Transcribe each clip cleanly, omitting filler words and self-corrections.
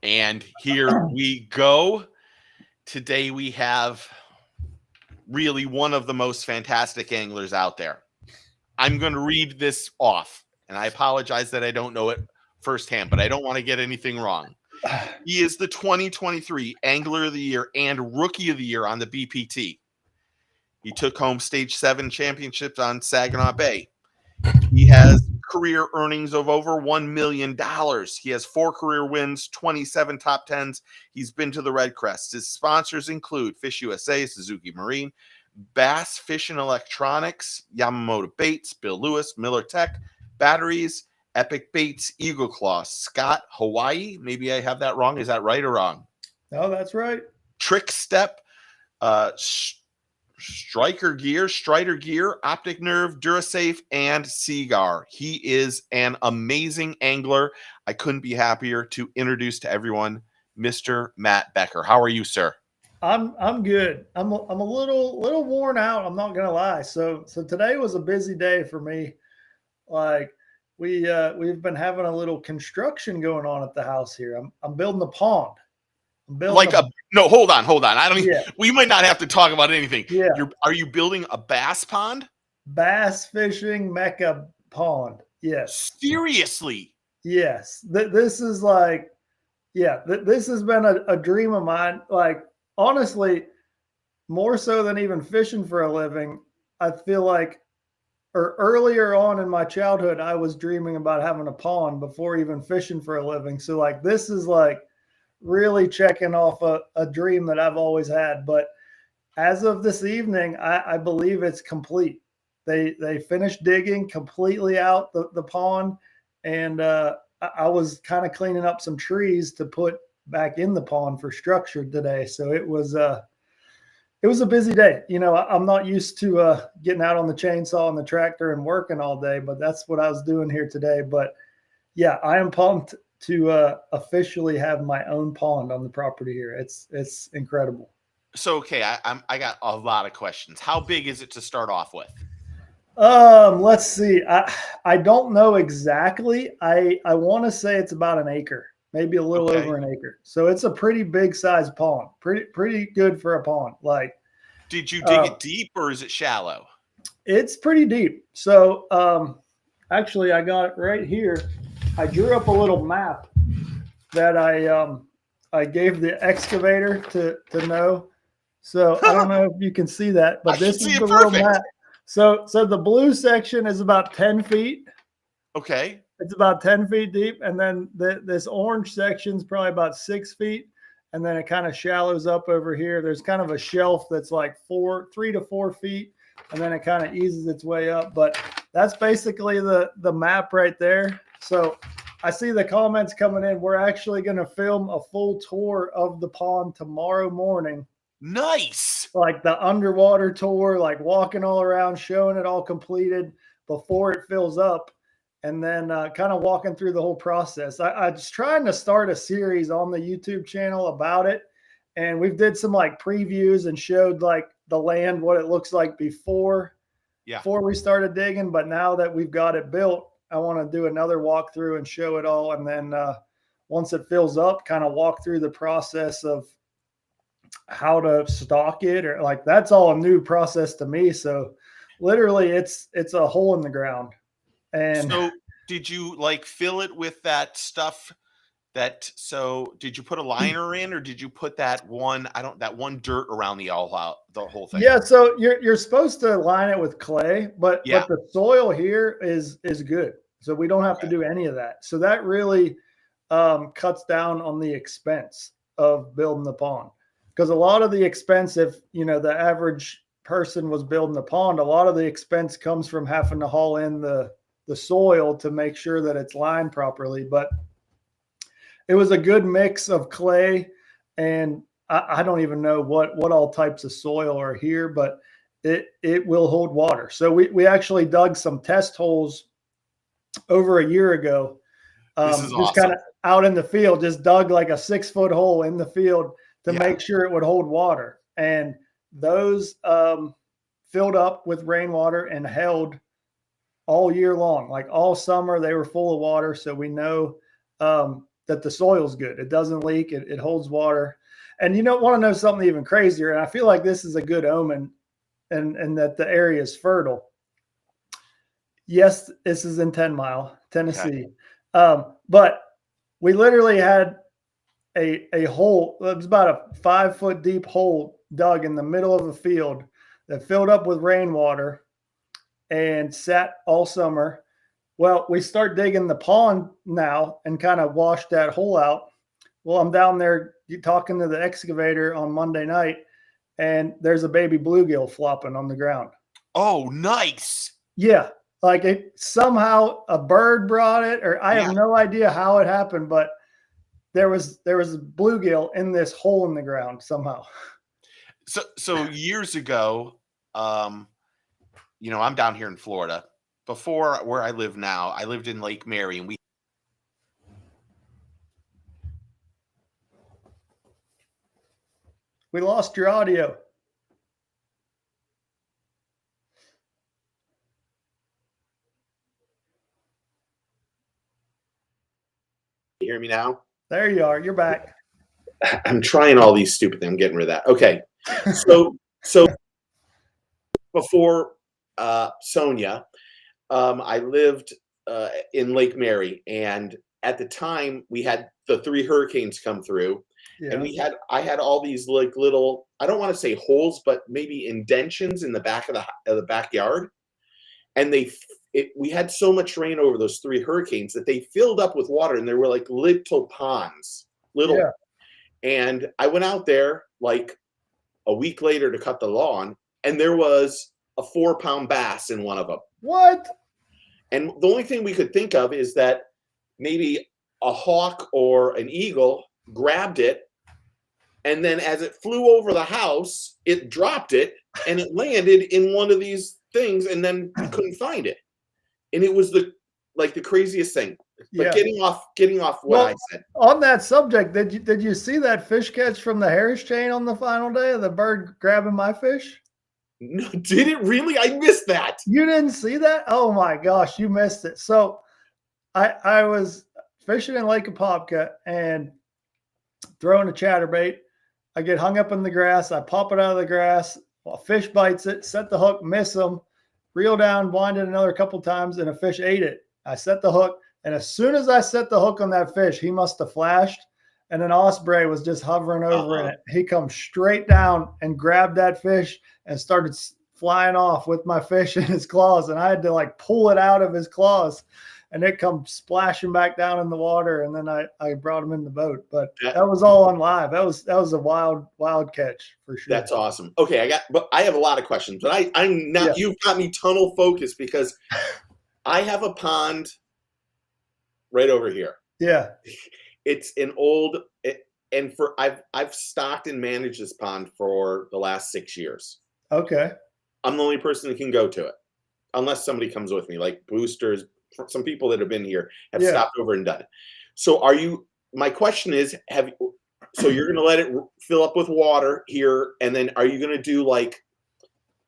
And here we go. Today we have really one of the most fantastic anglers out there. I'm going to read this off, and I apologize that I don't know it firsthand, but I don't want to get anything wrong. He is the 2023 Angler of the Year and Rookie of the Year on the BPT. He took home Stage 7 championships on Saginaw Bay. He has career earnings of over $1 million. He has 4 career wins, 27 top 10s. He's been to the Red Crest. His sponsors include Fish USA, Suzuki Marine, Bass Fish and Electronics, Yamamoto Baits, Bill Lewis, Miller Tech, Batteries, Epic Baits, Eagle Claw, Scott, Hawaii. Maybe I have that wrong. Is that right or wrong? No, that's right. Trick Step, Strider Gear, Optic Nerve, Durasafe, and Seagar. He is an amazing angler. I couldn't be happier to introduce to everyone Mr. Matt Becker. How are you, sir? I'm good. I'm a little worn out. I'm not gonna lie. So today was a busy day for me. Like we've been having a little construction going on at the house here. I'm building a pond. I'm building no, hold on. I don't even, yeah. We might not have to talk about anything. Yeah. Are you building a bass pond? Bass fishing mecca pond. Yes. Seriously? Yes. This is like, yeah, this has been a dream of mine. Like, honestly, more so than even fishing for a living, I feel like, or earlier on in my childhood, I was dreaming about having a pond before even fishing for a living. So, like, this is like really checking off a dream that I've always had. But as of this evening, I believe it's complete. They finished digging completely out the pond, and I was kind of cleaning up some trees to put back in the pond for structure today. So it was a busy day. You know, I'm not used to getting out on the chainsaw and the tractor and working all day, but that's what I was doing here today. But yeah, I am pumped to officially have my own pond on the property here. It's incredible. So, okay, I got a lot of questions. How big is it to start off with? Let's see. I don't know exactly. I want to say it's about an acre, maybe a little over an acre. So it's a pretty big size pond. Pretty good for a pond. Like, did you dig it deep or is it shallow? It's pretty deep. So actually, I got it right here. I drew up a little map that I gave the excavator to know. So I don't know if you can see that, but this is the little map. So the blue section is about 10 feet. Okay. It's about 10 feet deep. And then this orange section is probably about 6 feet. And then it kind of shallows up over here. There's kind of a shelf that's like 3 to 4 feet. And then it kind of eases its way up. But that's basically the map right there. So I see the comments coming in. We're actually going to film a full tour of the pond tomorrow morning. Nice. Like the underwater tour, like walking all around, showing it all completed before it fills up, and then kind of walking through the whole process. I was trying to start a series on the YouTube channel about it, and we've did some like previews and showed like the land, what it looks like before we started digging. But now that we've got it built, I want to do another walkthrough and show it all, and then once it fills up, kind of walk through the process of how to stock it, or like that's all a new process to me. So literally it's a hole in the ground. And so did you like fill it with that stuff did you put a liner in, or did you put that one dirt around the whole thing? Yeah, so you're supposed to line it with clay, but the soil here is good. So we don't have to do any of that. So that really cuts down on the expense of building the pond. Because a lot of the expense, if the average person was building the pond, a lot of the expense comes from having to haul in the soil to make sure that it's lined properly. But it was a good mix of clay, and I don't even know what all types of soil are here, but it will hold water. So we actually dug some test holes over a year ago. This is just awesome. kind of out in the field, just dug like a 6-foot hole in the field to make sure it would hold water. And those filled up with rainwater and held all year long. Like all summer, they were full of water. So we know that the soil's good. It doesn't leak. It holds water. And you don't want to know something even crazier. And I feel like this is a good omen and that the area is fertile. Yes, this is in 10 Mile, Tennessee. Okay. But we literally had a hole. It was about a 5-foot deep hole dug in the middle of a field that filled up with rainwater and sat all summer. Well, we start digging the pond now and kind of wash that hole out. Well, I'm down there talking to the excavator on Monday night, and there's a baby bluegill flopping on the ground. Oh, nice. Yeah. Like it somehow a bird brought it, or I have no idea how it happened, but there was a bluegill in this hole in the ground somehow. So years ago, I'm down here in Florida. Before where I live now, I lived in Lake Mary, and we lost your audio. You hear me now? There you are. You're back. I'm trying all these stupid things. I'm getting rid of that. Okay. So before Sonia, I lived in Lake Mary, and at the time we had the 3 hurricanes come through, and I had all these like little, I don't want to say holes, but maybe indentions in the back of the backyard, and we had so much rain over those 3 hurricanes that they filled up with water, and there were like little ponds, and I went out there like a week later to cut the lawn, and there was a 4-pound bass in one of them. What? And the only thing we could think of is that maybe a hawk or an eagle grabbed it, and then as it flew over the house, it dropped it, and it landed in one of these things, and then we couldn't find it. And it was the craziest thing. But getting off what I said. On that subject, did you see that fish catch from the Harris chain on the final day of the bird grabbing my fish? No, did it really? I missed that. You didn't see that? Oh my gosh, you missed it. So I was fishing in Lake Apopka and throwing a chatterbait. I get hung up in the grass. I pop it out of the grass. A fish bites it, set the hook, miss him, reel down, wind it another couple times, and a fish ate it. I set the hook, and as soon as I set the hook on that fish, he must have flashed, and an osprey was just hovering over it. He comes straight down and grabbed that fish and started flying off with my fish in his claws, and I had to like pull it out of his claws, and it comes splashing back down in the water, and then I brought him in the boat. But that was all on live. That was a wild catch for sure. That's awesome. Okay, I have a lot of questions, but I'm not. You've got me tunnel focused because I have a pond right over here. Yeah, it's an old, and I've stocked and managed this pond for the last 6 years. Okay, I'm the only person that can go to it, unless somebody comes with me, like boosters. Some people that have been here have stopped over and done it. So my question is, so you're going to let it fill up with water here, and then are you going to do like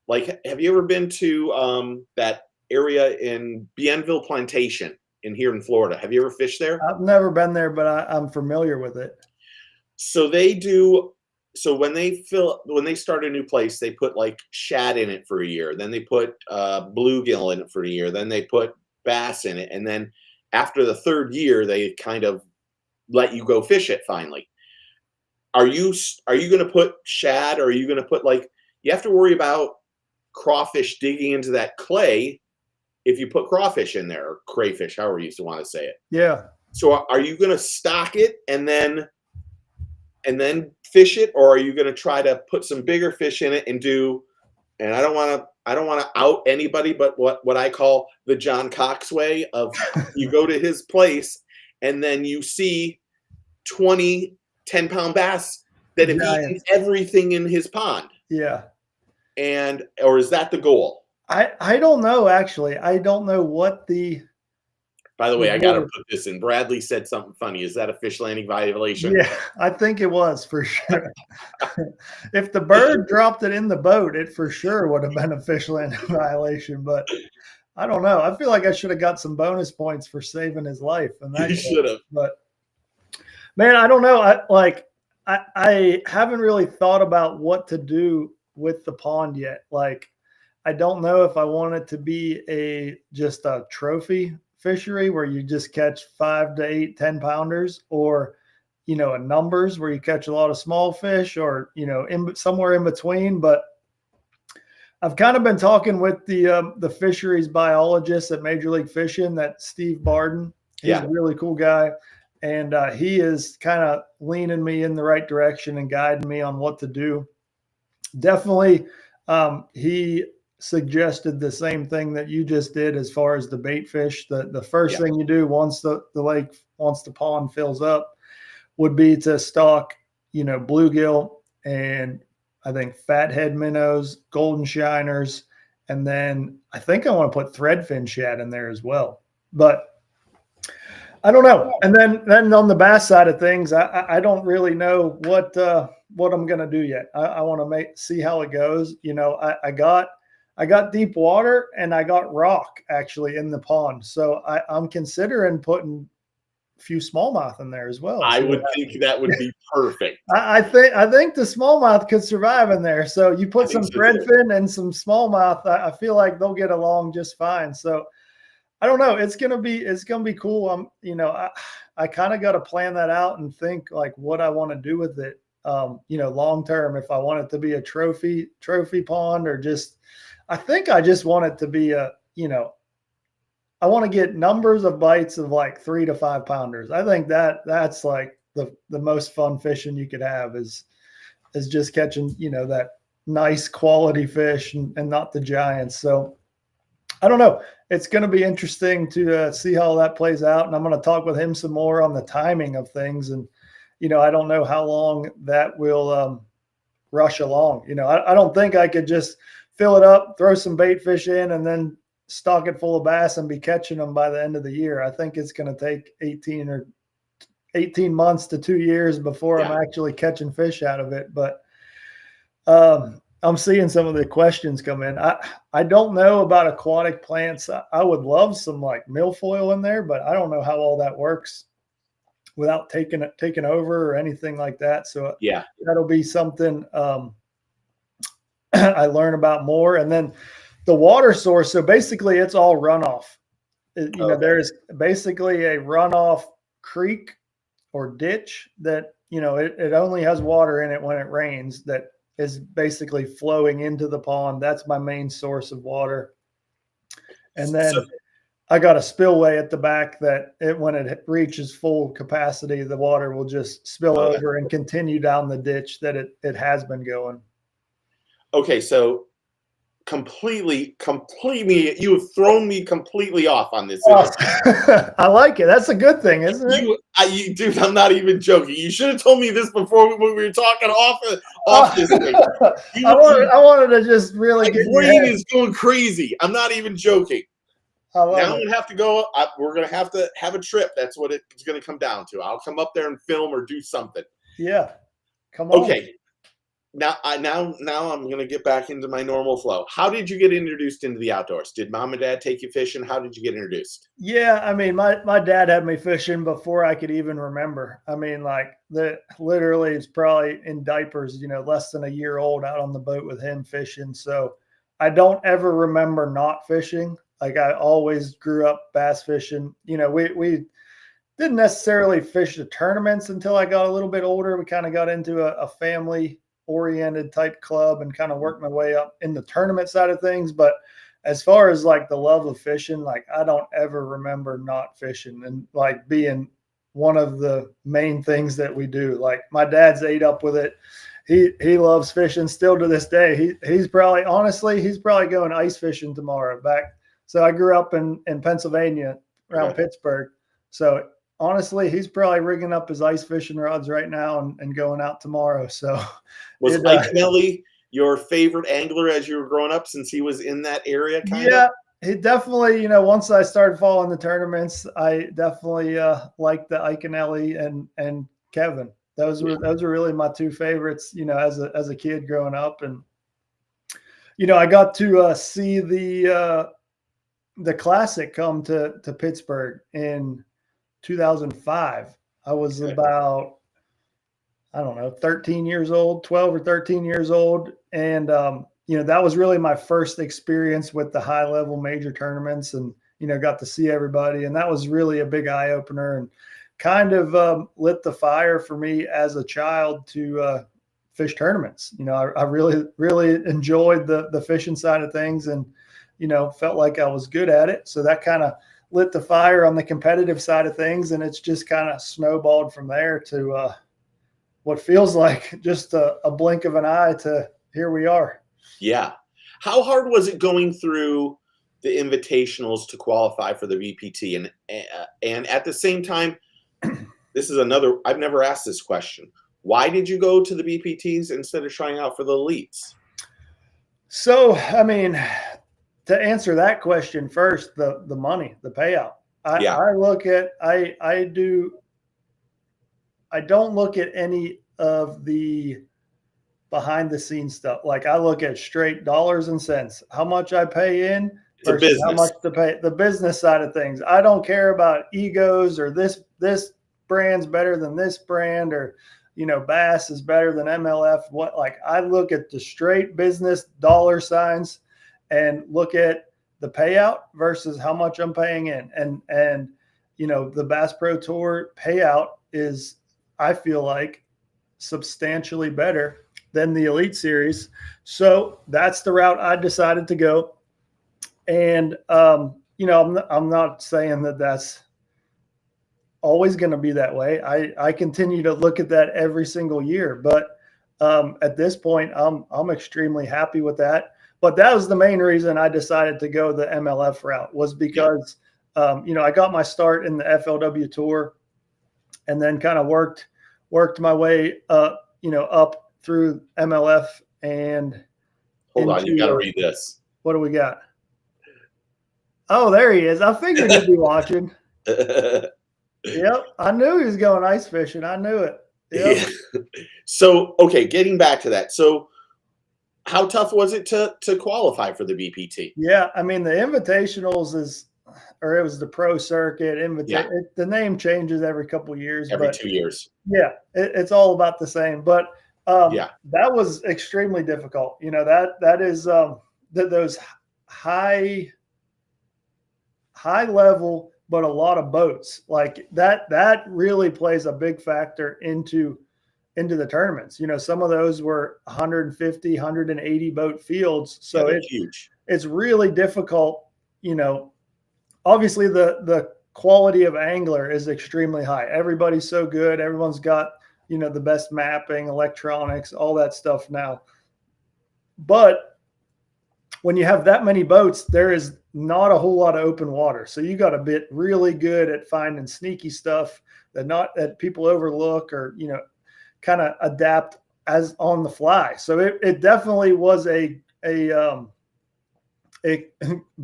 have you ever been to that area in Bienville Plantation here in Florida? Have you ever fished there? I've never been there, but I'm familiar with it. So they do. So when they start a new place, they put like shad in it for a year. Then they put bluegill in it for a year. Then they put bass in it, and then after the 3rd year, they kind of let you go fish it. Finally, are you going to put shad, or are you going to put you have to worry about crawfish digging into that clay if you put crawfish in there, or crayfish, however you used to want to say it. Yeah. So are you going to stock it and then fish it, or are you going to try to put some bigger fish in it and do? And I don't want to out anybody, but what I call the John Cox way of you go to his place and then you see 20 10-pound bass that have eaten everything in his pond. Yeah. Or is that the goal? I don't know, actually. I don't know what the. By the way, I got to put this in. Bradley said something funny. Is that a fish landing violation? Yeah, I think it was for sure. If the bird dropped it in the boat, it for sure would have been a fish landing violation. But I don't know. I feel like I should have got some bonus points for saving his life. And that you should have. But Man, I don't know. I haven't really thought about what to do with the pond yet. Like, I don't know if I want it to be just a trophy fishery where you just catch 5 to 8, 10 pounders, or a numbers where you catch a lot of small fish, or somewhere in between. But I've kind of been talking with the fisheries biologist at Major League Fishing, that Steve Barden. He's a really cool guy, and he is kind of leaning me in the right direction and guiding me on what to do. Definitely, he suggested the same thing that you just did as far as the bait fish. The first thing you do once the pond fills up would be to stock, bluegill, and I think fathead minnows, golden shiners, and then I think I want to put threadfin shad in there as well. But I don't know. And then on the bass side of things, I don't really know what I'm gonna do yet. I want to see how it goes. I got deep water and I got rock actually in the pond, so I'm considering putting few smallmouth in there as well. I would think that would be perfect. I think the smallmouth could survive in there. So you put some threadfin and some smallmouth, I feel like they'll get along just fine. So I don't know. It's gonna be cool. I kind of got to plan that out and think like what I want to do with it. Long term, if I want it to be a trophy pond, or I think I just want it to be I want to get numbers of bites of like 3 to 5 pounders. I think that's like the most fun fishing you could have is just catching, that nice quality fish and not the giants. So I don't know. It's going to be interesting to see how that plays out. And I'm going to talk with him some more on the timing of things. And, I don't know how long that will rush along. I don't think I could just fill it up, throw some bait fish in, and then stock it full of bass and be catching them by the end of the year. I think it's going to take 18 months to 2 years before I'm actually catching fish out of it. But I'm seeing some of the questions come in. I don't know about aquatic plants. I would love some like milfoil in there, but I don't know how all that works without taking over or anything like that. So that'll be something I learn about more. And then the water source. So basically it's all runoff. There's basically a runoff creek or ditch that, it only has water in it when it rains, that is basically flowing into the pond. That's my main source of water. And then I got a spillway at the back that when it reaches full capacity, the water will just spill over and continue down the ditch that it has been going. Okay. So completely, you have thrown me completely off on this. I like it. That's a good thing, isn't it? Dude, I'm not even joking. You should have told me this before when we were talking off this thing. I wanted to just really my brain is going crazy. I'm not even joking. Now I'm gonna have to go. We're gonna have to have a trip. That's what it's gonna come down to. I'll come up there and film or do something. Yeah, come on. Okay. Now I'm going to get back into my normal flow. How did you get introduced into the outdoors? Did mom and dad take you fishing? How did you get introduced? Yeah, I mean, my dad had me fishing before I could even remember. I mean, like literally it's probably in diapers, less than a year old, out on the boat with him fishing. So I don't ever remember not fishing. Like I always grew up bass fishing. We didn't necessarily fish the tournaments until I got a little bit older. We kind of got into a family oriented type club and kind of worked my way up in the tournament side of things. But as far as like the love of fishing, like I don't ever remember not fishing and like being one of the main things that we do. Like my dad's ate up with it. He loves fishing still to this day. He's probably going ice fishing tomorrow back. So I grew up in Pennsylvania around Pittsburgh. So honestly, he's probably rigging up his ice fishing rods right now and going out tomorrow. So was Ike Nelly your favorite angler as you were growing up, since he was in that area? Yeah, he definitely, once I started following the tournaments, I definitely liked the Ike Nelly and Kevin. Those were really my two favorites, as a kid growing up. And, I got to see the Classic come to Pittsburgh in 2005. I was about, I don't know, 13 years old, 12 or 13 years old. And, that was really my first experience with the high level major tournaments, and, got to see everybody. And that was really a big eye opener, and kind of lit the fire for me as a child to fish tournaments. I really, really enjoyed the fishing side of things, and, felt like I was good at it. So that kind of lit the fire on the competitive side of things. And it's just kind of snowballed from there to what feels like just a blink of an eye to here we are. Yeah. How hard was it going through the invitationals to qualify for the VPT? And at the same time, this is another, I've never asked this question. Why did you go to the VPTs instead of trying out for the elites? So, I mean, to answer that question first, the money, the payout. I look at, I don't look at any of the behind the scenes stuff. Like, I look at straight dollars and cents, how much I pay in versus how much to pay, the business side of things. I don't care about egos or this brand's better than this brand, or, Bass is better than MLF. I look at the straight business dollar signs and look at the payout versus how much I'm paying in. And the Bass Pro Tour payout is, I feel like, substantially better than the Elite Series. So that's the route I decided to go. And, I'm not saying that that's always going to be that way. I continue to look at that every single year, but at this point, I'm extremely happy with that. But that was the main reason I decided to go the MLF route, was because, I got my start in the FLW Tour, and then kind of worked my way up through MLF. And hold on, you got to read this. What do we got? Oh, there he is. I figured he'd be watching. Yep, I knew he was going ice fishing. I knew it. Yep. Yeah. So, okay, getting back to that. So, how tough was it to qualify for the VPT? Yeah, I mean, the invitationals it was the pro circuit. The name changes every couple of years. Every 2 years. Yeah, it's all about the same. But that was extremely difficult. That is those high level, but a lot of boats like that really plays a big factor into the tournaments. Some of those were 150, 180 boat fields. So it's huge. It's really difficult. Obviously the quality of angler is extremely high. Everybody's so good. Everyone's got, the best mapping, electronics, all that stuff now. But when you have that many boats, there is not a whole lot of open water. So you got to be really good at finding sneaky stuff that people overlook, or, kind of adapt as on the fly. So it definitely was a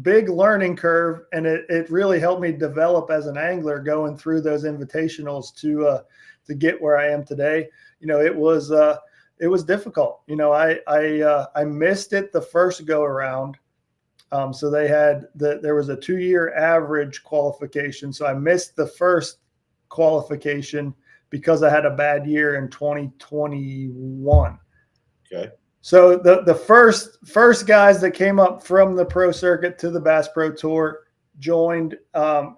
big learning curve, and it really helped me develop as an angler going through those invitationals to get where I am today. It was difficult. I missed it the first go around. So there was a 2-year average qualification. So I missed the first qualification because I had a bad year in 2021. Okay. So the first guys that came up from the pro circuit to the Bass Pro Tour joined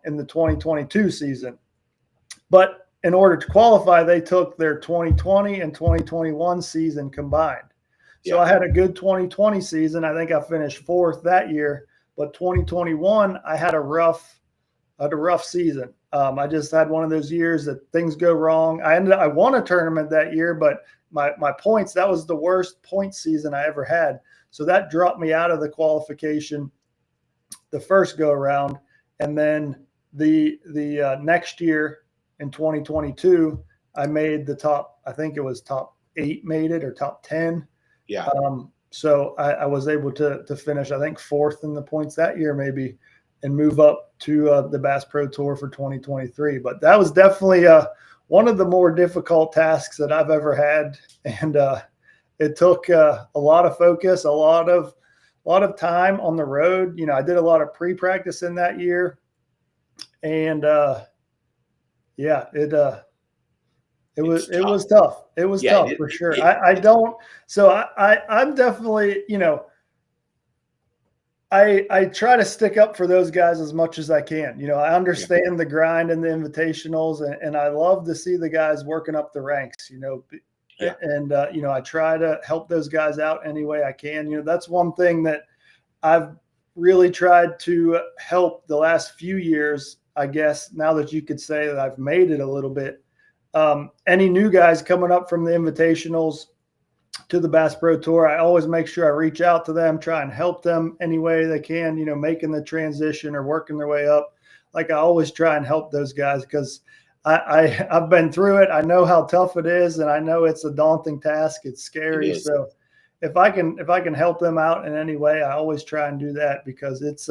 in the 2022 season. But in order to qualify, they took their 2020 and 2021 season combined. So I had a good 2020 season. I think I finished 4th that year. But 2021, I had a rough season. I just had one of those years that things go wrong. I won a tournament that year, but my points, that was the worst point season I ever had. So that dropped me out of the qualification the first go around. And then the next year in 2022, I made the top, I think it was top 8 made it, or top 10. Yeah. So I was able to finish, I think, 4th in the points that year, maybe, and move up to the Bass Pro Tour for 2023. But that was definitely one of the more difficult tasks that I've ever had. And it took a lot of focus, a lot of time on the road. I did a lot of pre-practice in that year. And It was tough. It was tough for sure. I'm definitely, I try to stick up for those guys as much as I can. I understand the grind and the invitationals, and I love to see the guys working up the ranks, and I try to help those guys out any way I can. That's one thing that I've really tried to help the last few years, I guess, now that you could say that I've made it a little bit. Any new guys coming up from the invitationals to the Bass Pro Tour, I always make sure I reach out to them, try and help them any way they can, making the transition or working their way up. Like I always try and help those guys because I've been through it. I know how tough it is, and I know it's a daunting task. It's scary. So if I can help them out in any way, I always try and do that because it's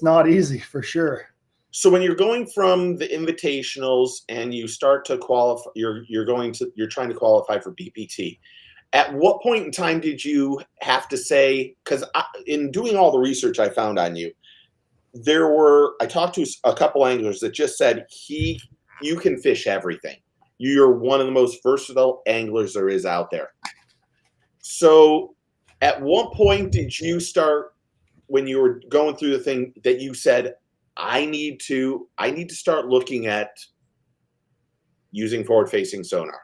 not easy for sure. So when you're going from the invitationals and you start to qualify, you're trying to qualify for BPT. At what point in time did you have to say, because in doing all the research I found on you, I talked to a couple anglers that just said you can fish everything. You're one of the most versatile anglers there is out there. So at what point did you start, when you were going through the thing, that you said, I need to start looking at using forward-facing sonar?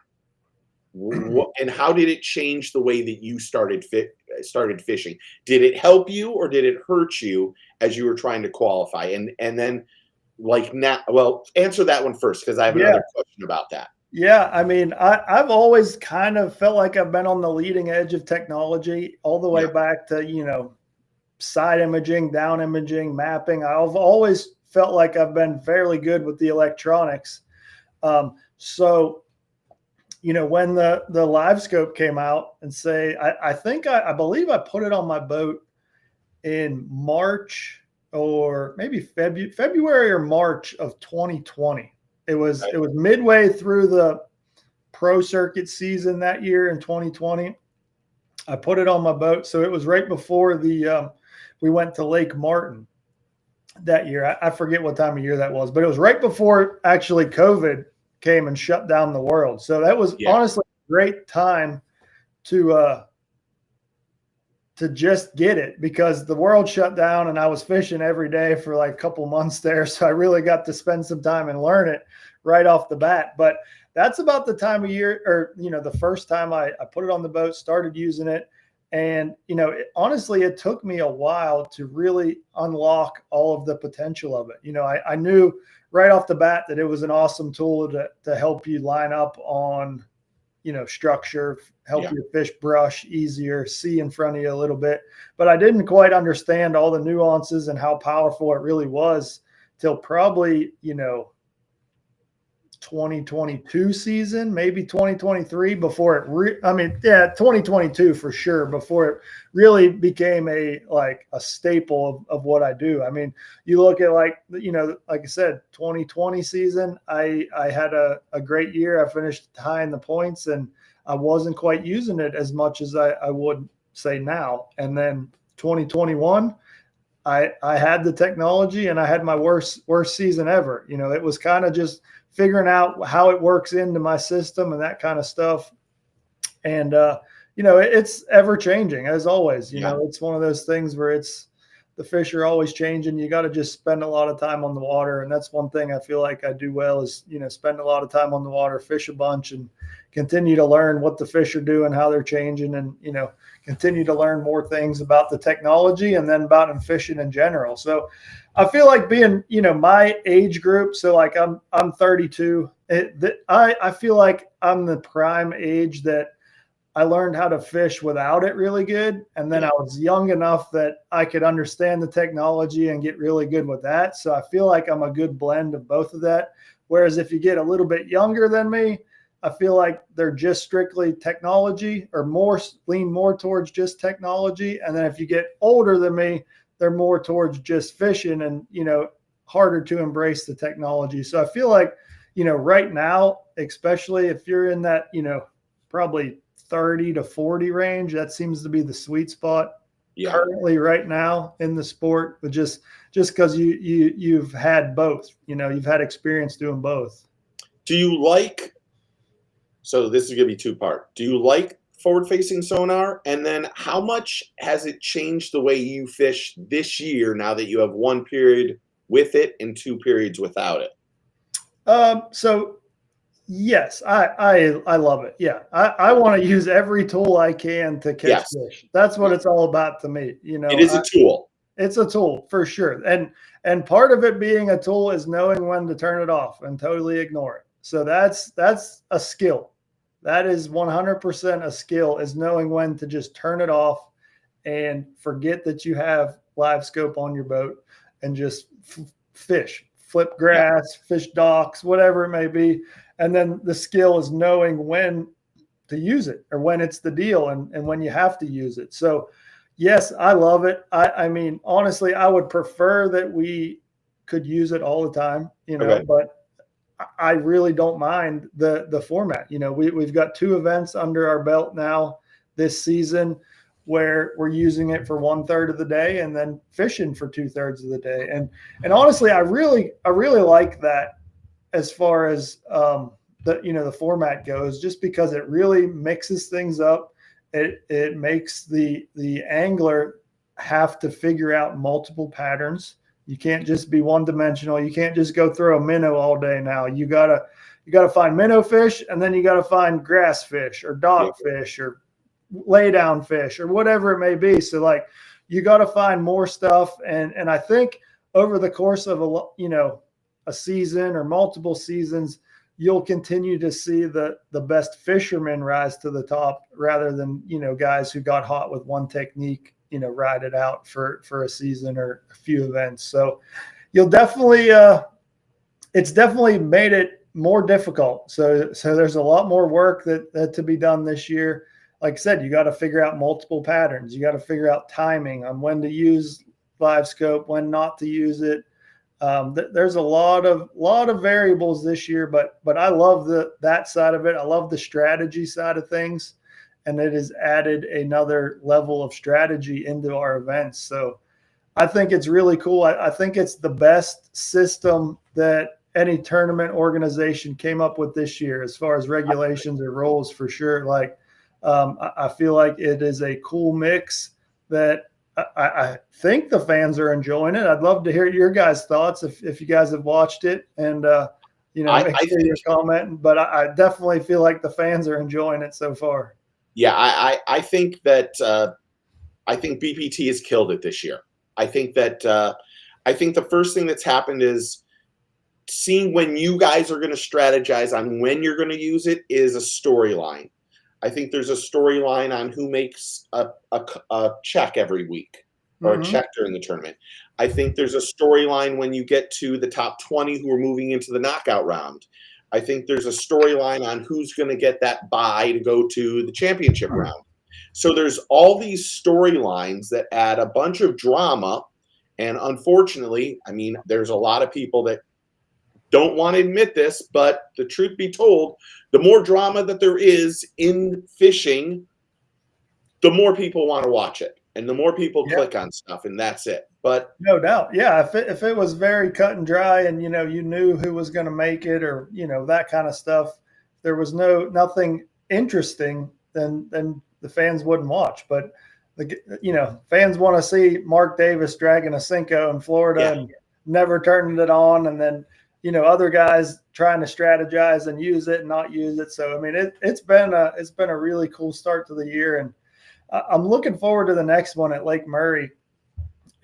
And how did it change the way that you started fishing? Did it help you or did it hurt you as you were trying to qualify? And then, like, now, well, answer that one first because I have another question about that. Yeah, I mean, I've always kind of felt like I've been on the leading edge of technology all the way back to, side imaging, down imaging, mapping. I've always felt like I've been fairly good with the electronics. So, when the live scope came out and I believe I put it on my boat in March or maybe February or March of 2020. It was midway through the pro circuit season that year in 2020. I put it on my boat. So it was right before we went to Lake Martin that year. I forget what time of year that was, but it was right before actually COVID came and shut down the world. So that was honestly a great time to just get it because the world shut down and I was fishing every day for like a couple months there. So I really got to spend some time and learn it right off the bat. But that's about the time of year, or, the first time I put it on the boat, started using it. And, honestly, it took me a while to really unlock all of the potential of it. I knew right off the bat that it was an awesome tool to help you line up on, structure, help your fish brush easier, see in front of you a little bit. But I didn't quite understand all the nuances and how powerful it really was till probably, 2022 season, maybe 2023 before it 2022 for sure, before it really became a staple of what I do. I mean, you look at like I said, 2020 season, I had a great year. I finished high in the points and I wasn't quite using it as much as I would say now. And then 2021, I had the technology and I had my worst season ever. It was kind of just figuring out how it works into my system and that kind of stuff. And, it's ever changing as always, it's one of those things where the fish are always changing. You got to just spend a lot of time on the water. And that's one thing I feel like I do well is, spend a lot of time on the water, fish a bunch and continue to learn what the fish are doing, how they're changing, and, continue to learn more things about the technology and then about fishing in general. So I feel like being, my age group. So like I'm 32. I feel like I'm the prime age that I learned how to fish without it really good. And then I was young enough that I could understand the technology and get really good with that. So I feel like I'm a good blend of both of that. Whereas if you get a little bit younger than me, I feel like they're just strictly technology or lean more towards just technology. And then if you get older than me, they're more towards just fishing and, harder to embrace the technology. So I feel like, right now, especially if you're in that, probably 30 to 40 range, that seems to be the sweet spot currently right now in the sport, but just because you've had both, you've had experience doing both. Do you like, so this is going to be two-part. Do you like forward-facing sonar? And then how much has it changed the way you fish this year now that you have one period with it and two periods without it? So yes, I love it. Yeah. I want to use every tool I can to catch Yes. fish. That's what it's all about to me. You know, It is a tool. it's a tool for sure. And part of it being a tool is knowing when to turn it off and totally ignore it. So that's a skill. That is 100% a skill, is knowing when to just turn it off and forget that you have live scope on your boat and just fish, flip grass, fish docks, whatever it may be. And then the skill is knowing when to use it or when it's the deal and when you have to use it. So yes, I love it. I mean, honestly, I would prefer that we could use it all the time, you know, Okay. but I really don't mind the format. You know, we've got 2 events under our belt now this season where we're using it for 1/3 of the day and then fishing for 2/3 of the day. And honestly, I really like that as far as the format goes, just because it really mixes things up. It makes the angler have to figure out multiple patterns. You can't just be one dimensional. You can't just go throw a minnow all day now. You gotta find minnow fish, and then you gotta find grass fish or dock fish or lay down fish or whatever it may be. So like you gotta find more stuff. And I think over the course of a season or multiple seasons, you'll continue to see the best fishermen rise to the top rather than, guys who got hot with one technique, ride it out for a season or a few events. So you'll definitely, it's definitely made it more difficult. So there's a lot more work that to be done this year. Like I said, you got to figure out multiple patterns. You got to figure out timing on when to use live scope, when not to use it. There's a lot of variables this year, but I love that side of it. I love the strategy side of things, and it has added another level of strategy into our events. So I think it's really cool. I think it's the best system that any tournament organization came up with this year, as far as regulations or rules, for sure. Like, I feel like it is a cool mix that I think the fans are enjoying it. I'd love to hear your guys' thoughts if you guys have watched it, and make sure you're commenting. But I definitely feel like the fans are enjoying it so far. Yeah, I think that I think BPT has killed it this year. I think that I think the first thing that's happened is seeing when you guys are going to strategize on when you're going to use it is a storyline. I think there's a storyline on who makes a check every week or a check during the tournament. I think there's a storyline when you get to the top 20 who are moving into the knockout round. I think there's a storyline on who's going to get that bye to go to the championship round. So there's all these storylines that add a bunch of drama. And unfortunately, I mean, there's a lot of people that don't want to admit this, but the truth be told, the more drama that there is in fishing, the more people want to watch it, and the more people click on stuff, and that's it. But no doubt, yeah. If it was very cut and dry, and you knew who was going to make it, or that kind of stuff, there was nothing interesting, then the fans wouldn't watch. But fans want to see Mark Davis dragging a Cinco in Florida and never turning it on, and then other guys trying to strategize and use it and not use it. So I mean, it's been a really cool start to the year, and I'm looking forward to the next one at Lake Murray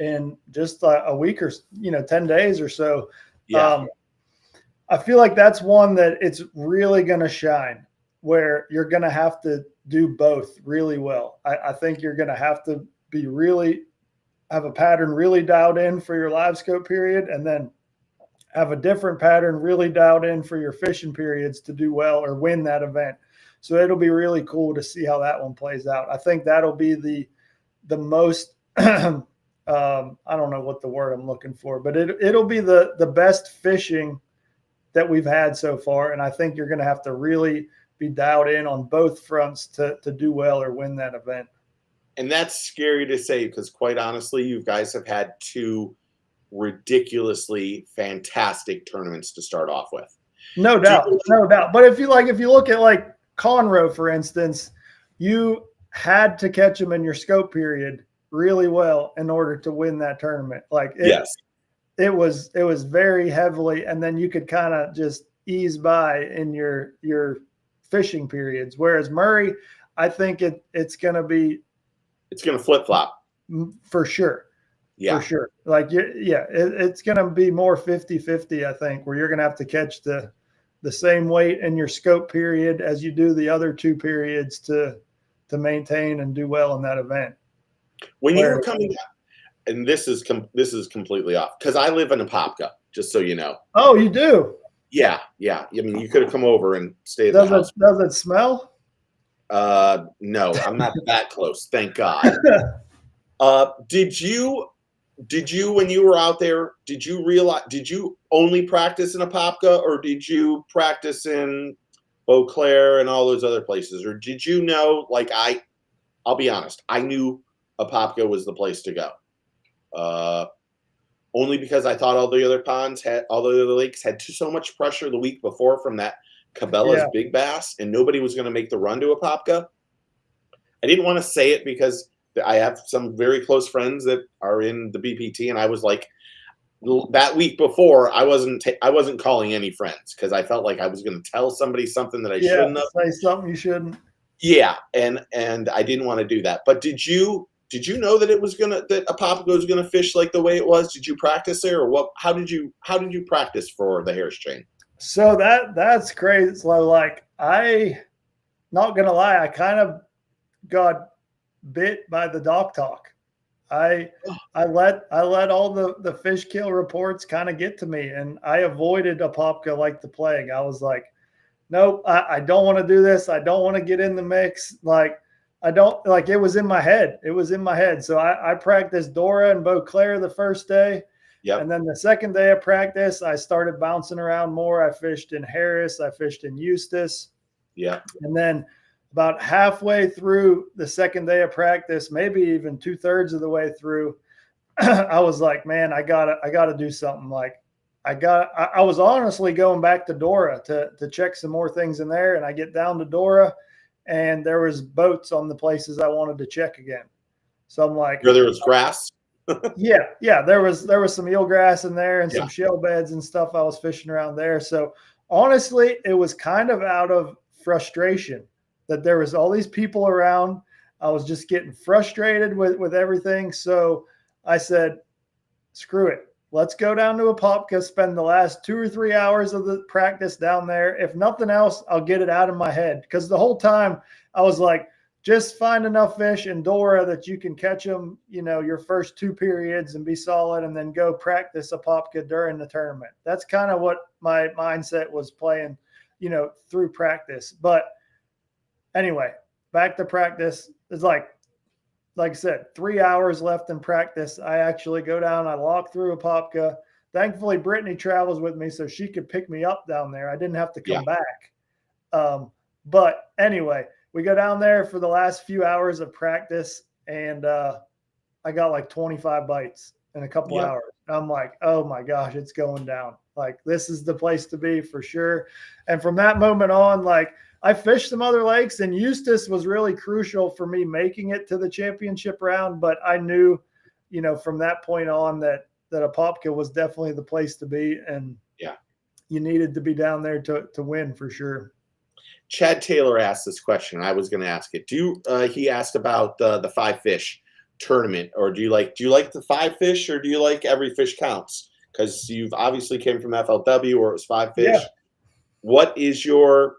in just a week or 10 days or so. I feel like that's one that it's really going to shine, where you're going to have to do both really well. I think you're going to have to have a pattern really dialed in for your live scope period, and then have a different pattern really dialed in for your fishing periods to do well or win that event. So it'll be really cool to see how that one plays out. I think that'll be the most I don't know what the word I'm looking for, but it'll be the best fishing that we've had so far. And I think you're going to have to really be dialed in on both fronts to do well or win that event. And that's scary to say, because quite honestly, you guys have had 2 ridiculously fantastic tournaments to start off with. No doubt, no doubt. But if you look at like Conroe, for instance, you had to catch them in your scope period really well in order to win that tournament. Like Yes. it was very heavily, and then you could kind of just ease by in your fishing periods. Whereas Murray, I think it's going to flip flop for sure. Yeah. For sure. Like, it's going to be more 50-50, I think, where you're going to have to catch the same weight in your scope period as you do the other two periods to maintain and do well in that event. When you were coming down, and this is completely off because I live in Apopka, just so you know. Oh, you do? Yeah. I mean, you could have come over and stayed at the house. Does it smell? No, I'm not that close. Thank God. Did you when you were out there? Did you only practice in Apopka, or did you practice in Eau Claire and all those other places, or did you know? Like I'll be honest, I knew Apopka was the place to go. Only because I thought all the other lakes had so much pressure the week before from that Cabela's big bass, and nobody was going to make the run to Apopka. I didn't want to say it because I have some very close friends that are in the BPT, and I was like, that week before, I wasn't calling any friends because I felt like I was going to tell somebody something that I shouldn't have. Say something you shouldn't. Yeah, and I didn't want to do that. But did you know that that Apopka was gonna fish like the way it was? Did you practice there, or what? How did you practice for the Harris chain? So that's crazy. So like, not gonna lie, I kind of got bit by the dock talk. I let all the fish kill reports kind of get to me, and I avoided Apopka like the plague. I was like, nope, I don't want to do this. I don't want to get in the mix. Like, I don't, like, it was in my head. It was in my head. So I practiced Dora and Beauclair the first day. Yep. And then the second day of practice, I started bouncing around more. I fished in Harris. I fished in Eustis. Yeah. And then about halfway through the second day of practice, maybe even 2/3 of the way through, I was like, man, I gotta do something. Like, I was honestly going back to Dora to check some more things in there. And I get down to Dora, and there was boats on the places I wanted to check again. So I'm like, there was grass. yeah. There was some eelgrass in there and some shell beds and stuff. I was fishing around there. So honestly, it was kind of out of frustration that there was all these people around. I was just getting frustrated with everything. So I said, screw it. Let's go down to Apopka, spend the last 2 or 3 hours of the practice down there. If nothing else, I'll get it out of my head. Because the whole time I was like, just find enough fish in Dora that you can catch them, your first 2 periods and be solid, and then go practice Apopka during the tournament. That's kind of what my mindset was playing, through practice. But anyway, back to practice. It's like I said, 3 hours left in practice. I actually go down, I walk through Apopka. Thankfully, Brittany travels with me, so she could pick me up down there. I didn't have to come back. But anyway, we go down there for the last few hours of practice, and I got like 25 bites in a couple hours. I'm like, oh my gosh, it's going down. Like, this is the place to be for sure. And from that moment on, like, I fished some other lakes, and Eustis was really crucial for me making it to the championship round. But I knew, from that point on that Apopka was definitely the place to be. And you needed to be down there to win for sure. Chad Taylor asked this question. I was going to ask it. He asked about the 5 fish tournament, or do you like the 5 fish, or do you like every fish counts? Because you've obviously came from FLW where it was 5 fish. Yeah. What is your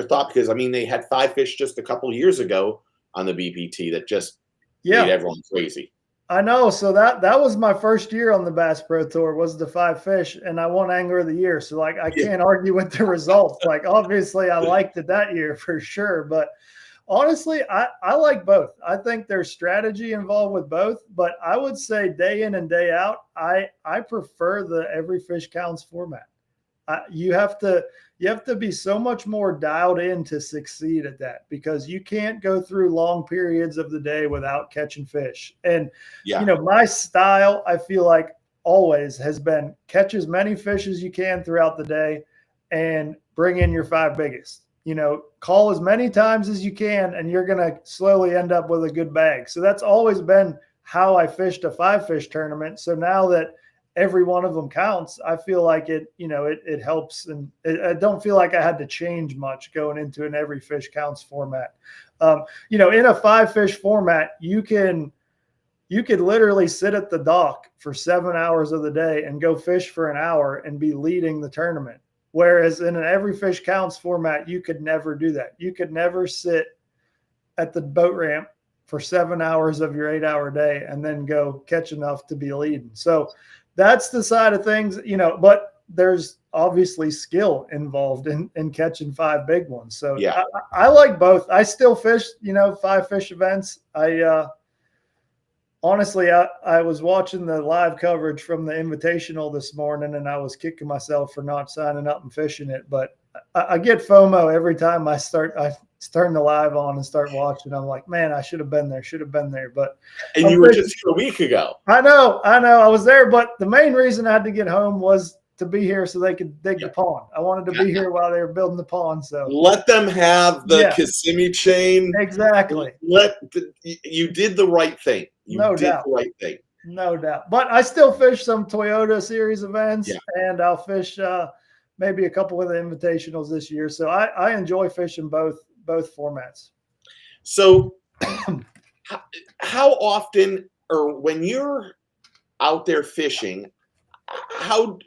thought? Because I mean, they had 5 fish just a couple years ago on the BPT that just made everyone crazy. I know. So that was my first year on the Bass Pro Tour, was the 5 fish, and I won Angler of the Year. So like, I can't argue with the results. Like, obviously I liked it that year for sure. But honestly, I like both. I think there's strategy involved with both, but I would say day in and day out, I prefer the every fish counts format. You have to be so much more dialed in to succeed at that, because you can't go through long periods of the day without catching fish. And, my style, I feel like always has been catch as many fish as you can throughout the day and bring in your 5 biggest. Call as many times as you can, and you're going to slowly end up with a good bag. So that's always been how I fished a 5-fish tournament. So now that every one of them counts, I feel like it helps. And I don't feel like I had to change much going into an every fish counts format. In a 5-fish format, you could literally sit at the dock for 7 hours of the day and go fish for an hour and be leading the tournament. Whereas in an every fish counts format, you could never do that. You could never sit at the boat ramp for 7 hours of your 8-hour day and then go catch enough to be leading. So that's the side of things, but there's obviously skill involved in catching 5 big ones. So yeah, I like both. I still fish, 5-fish events. Honestly, I was watching the live coverage from the Invitational this morning, and I was kicking myself for not signing up and fishing it. But I get FOMO every time I turn the live on and start watching. I'm like, man, I should have been there. But you were just here a week ago. I know. I was there, but the main reason I had to get home was to be here so they could dig the pond. I wanted to be here while they were building the pond. So let them have the Kissimmee chain. Exactly. You did the right thing. No doubt. The right thing. No doubt. But I still fish some Toyota Series events, and I'll fish maybe a couple of the invitationals this year. So I enjoy fishing both formats. So how often, or when you're out there fishing, how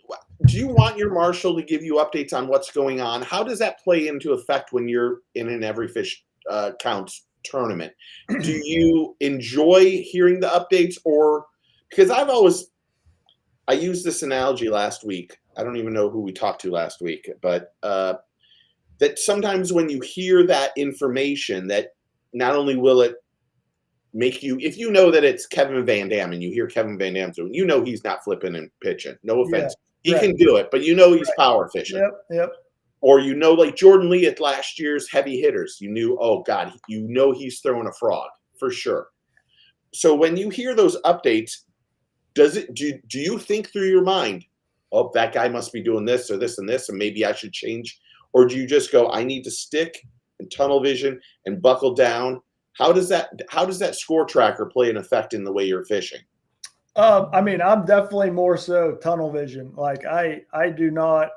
do you want your marshal to give you updates on what's going on? How does that play into effect when you're in an every fish counts tournament? Do you enjoy hearing the updates, or because I used this analogy last week. I don't even know who we talked to last week, but that sometimes when you hear that information, that not only will it make you, if you know that it's Kevin Van Dam and you hear Kevin Van Dam doing, he's not flipping and pitching. No offense. He can do it, but he's power fishing. Yep. Or like Jordan Lee at last year's heavy hitters, oh God, he's throwing a frog for sure. So when you hear those updates, do you think through your mind, oh, that guy must be doing this or this and this, and maybe I should change? Or do you just go, I need to stick and tunnel vision and buckle down? How does that score tracker play an effect in the way you're fishing? I'm definitely more so tunnel vision. Like I do not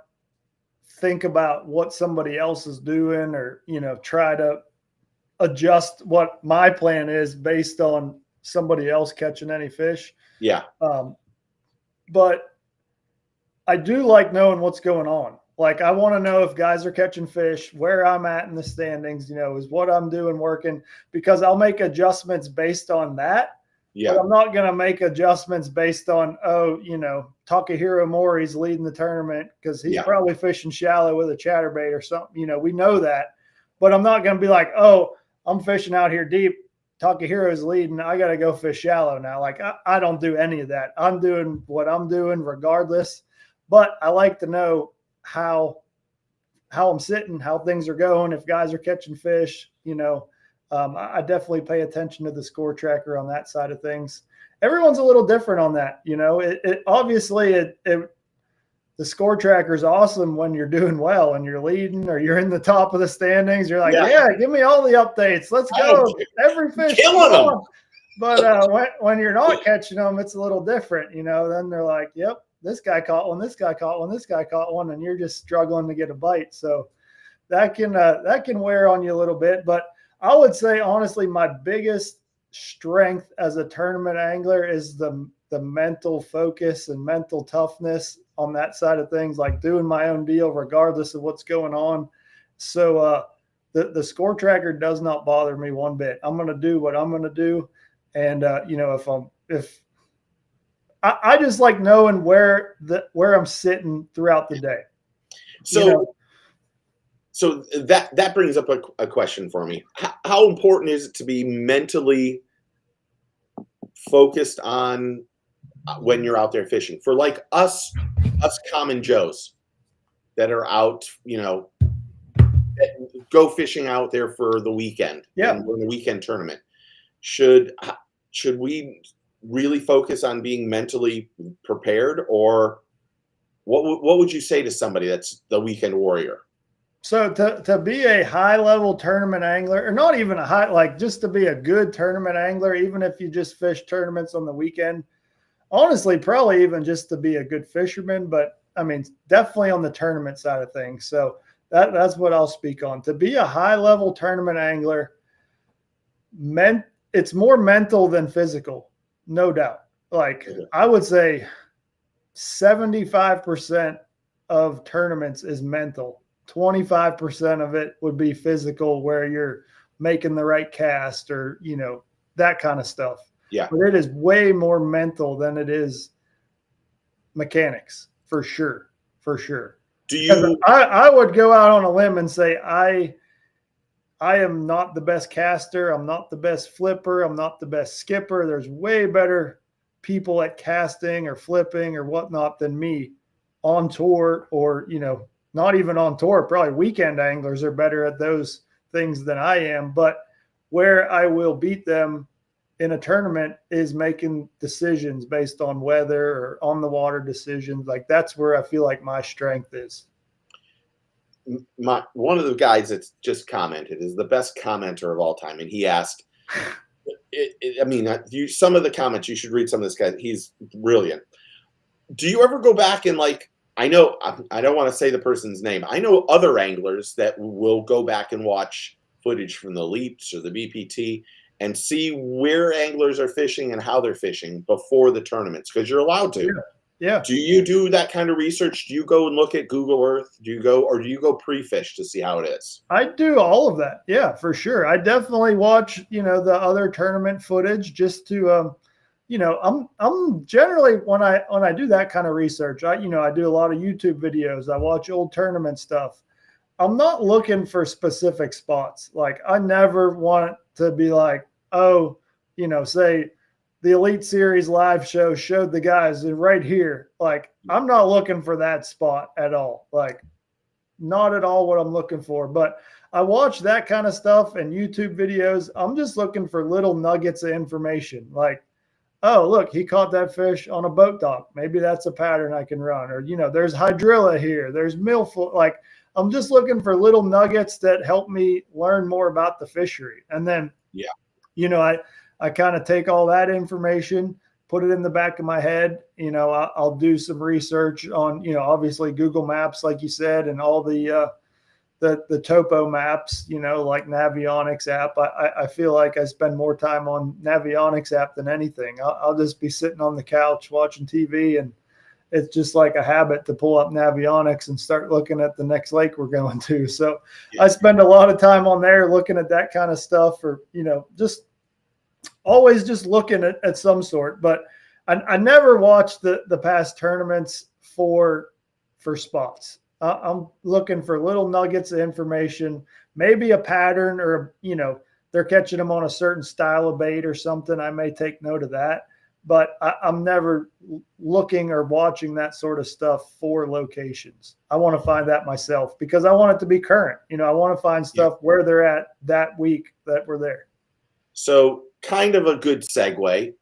think about what somebody else is doing, or try to adjust what my plan is based on somebody else catching any fish. But I do like knowing what's going on. Like I want to know if guys are catching fish, where I'm at in the standings, is what I'm doing working, because I'll make adjustments based on that. But I'm not going to make adjustments based on, Takahiro Mori's leading the tournament because he's probably fishing shallow with a chatterbait or something. We know that. But I'm not going to be like, oh, I'm fishing out here deep. Takehiro's leading. I got to go fish shallow now. Like I don't do any of that. I'm doing what I'm doing regardless. But I like to know how I'm sitting, how things are going, if guys are catching fish, I definitely pay attention to the score tracker on that side of things. Everyone's a little different on that. Obviously the score tracker is awesome when you're doing well and you're leading or you're in the top of the standings. You're like, give me all the updates. Let's go. Every fish. Killing them. But when you're not catching them, it's a little different. Then they're like, yep, this guy caught one, this guy caught one, this guy caught one, and you're just struggling to get a bite. So that can wear on you a little bit. But I would say, honestly, my biggest strength as a tournament angler is the mental focus and mental toughness on that side of things, like doing my own deal regardless of what's going on. So the score tracker does not bother me one bit. I'm going to do what I'm going to do. And, if I just like knowing where I'm sitting throughout the day. So that brings up a question for me. How important is it to be mentally focused on when you're out there fishing? For like us common Joes that are out, that go fishing out there for the weekend. And we're in the weekend tournament. Should we really focus on being mentally prepared, or what would you say to somebody that's the weekend warrior? So to be a high level tournament angler, or not even a high, like just to be a good tournament angler, even if you just fish tournaments on the weekend, honestly, probably even just to be a good fisherman, but I mean, definitely on the tournament side of things. So that's what I'll speak on. To be a high level tournament angler, it's more mental than physical, no doubt. Like I would say 75% of tournaments is mental. 25% of it would be physical, where you're making the right cast or, that kind of stuff. Yeah. But it is way more mental than it is mechanics, for sure. For sure. Do you? I would go out on a limb and say I am not the best caster. I'm not the best flipper. I'm not the best skipper. There's way better people at casting or flipping or whatnot than me on tour, or, not even on tour. Probably weekend anglers are better at those things than I am. But where I will beat them in a tournament is making decisions based on weather or on the water decisions. Like that's where I feel like my strength is. One of the guys that's just commented is the best commenter of all time, and he asked, some of the comments, you should read some of this guy. He's brilliant. Do you ever go back and I know I don't want to say the person's name. I know other anglers that will go back and watch footage from the Elites or the BPT and see where anglers are fishing and how they're fishing before the tournaments, because you're allowed to. Yeah. Do you do that kind of research? Do you go and look at Google Earth? Do you go pre-fish to see how it is? I do all of that. Yeah, for sure. I definitely watch, the other tournament footage just to, I'm generally when I do that kind of research, I do a lot of YouTube videos. I watch old tournament stuff. I'm not looking for specific spots. Like I never want to be like, oh, say the Elite Series live show showed the guys right here. Like I'm not looking for that spot at all. Like not at all what I'm looking for. But I watch that kind of stuff and YouTube videos. I'm just looking for little nuggets of information. Like, oh, look, he caught that fish on a boat dock. Maybe that's a pattern I can run. Or, there's hydrilla here. There's millfoot. Like, I'm just looking for little nuggets that help me learn more about the fishery. And then, I kind of take all that information, put it in the back of my head. I'll do some research on, obviously Google Maps, like you said, and all the topo maps, like Navionics app. I feel like I spend more time on Navionics app than anything. I'll just be sitting on the couch watching TV, and it's just like a habit to pull up Navionics and start looking at the next lake we're going to. So I spend a lot of time on there looking at that kind of stuff, or, just always just looking at some sort. But I never watched the past tournaments for spots. I'm looking for little nuggets of information, maybe a pattern, or, they're catching them on a certain style of bait or something. I may take note of that, but I'm never looking or watching that sort of stuff for locations. I want to find that myself because I want it to be current. I want to find stuff where they're at that week that we're there. So kind of a good segue.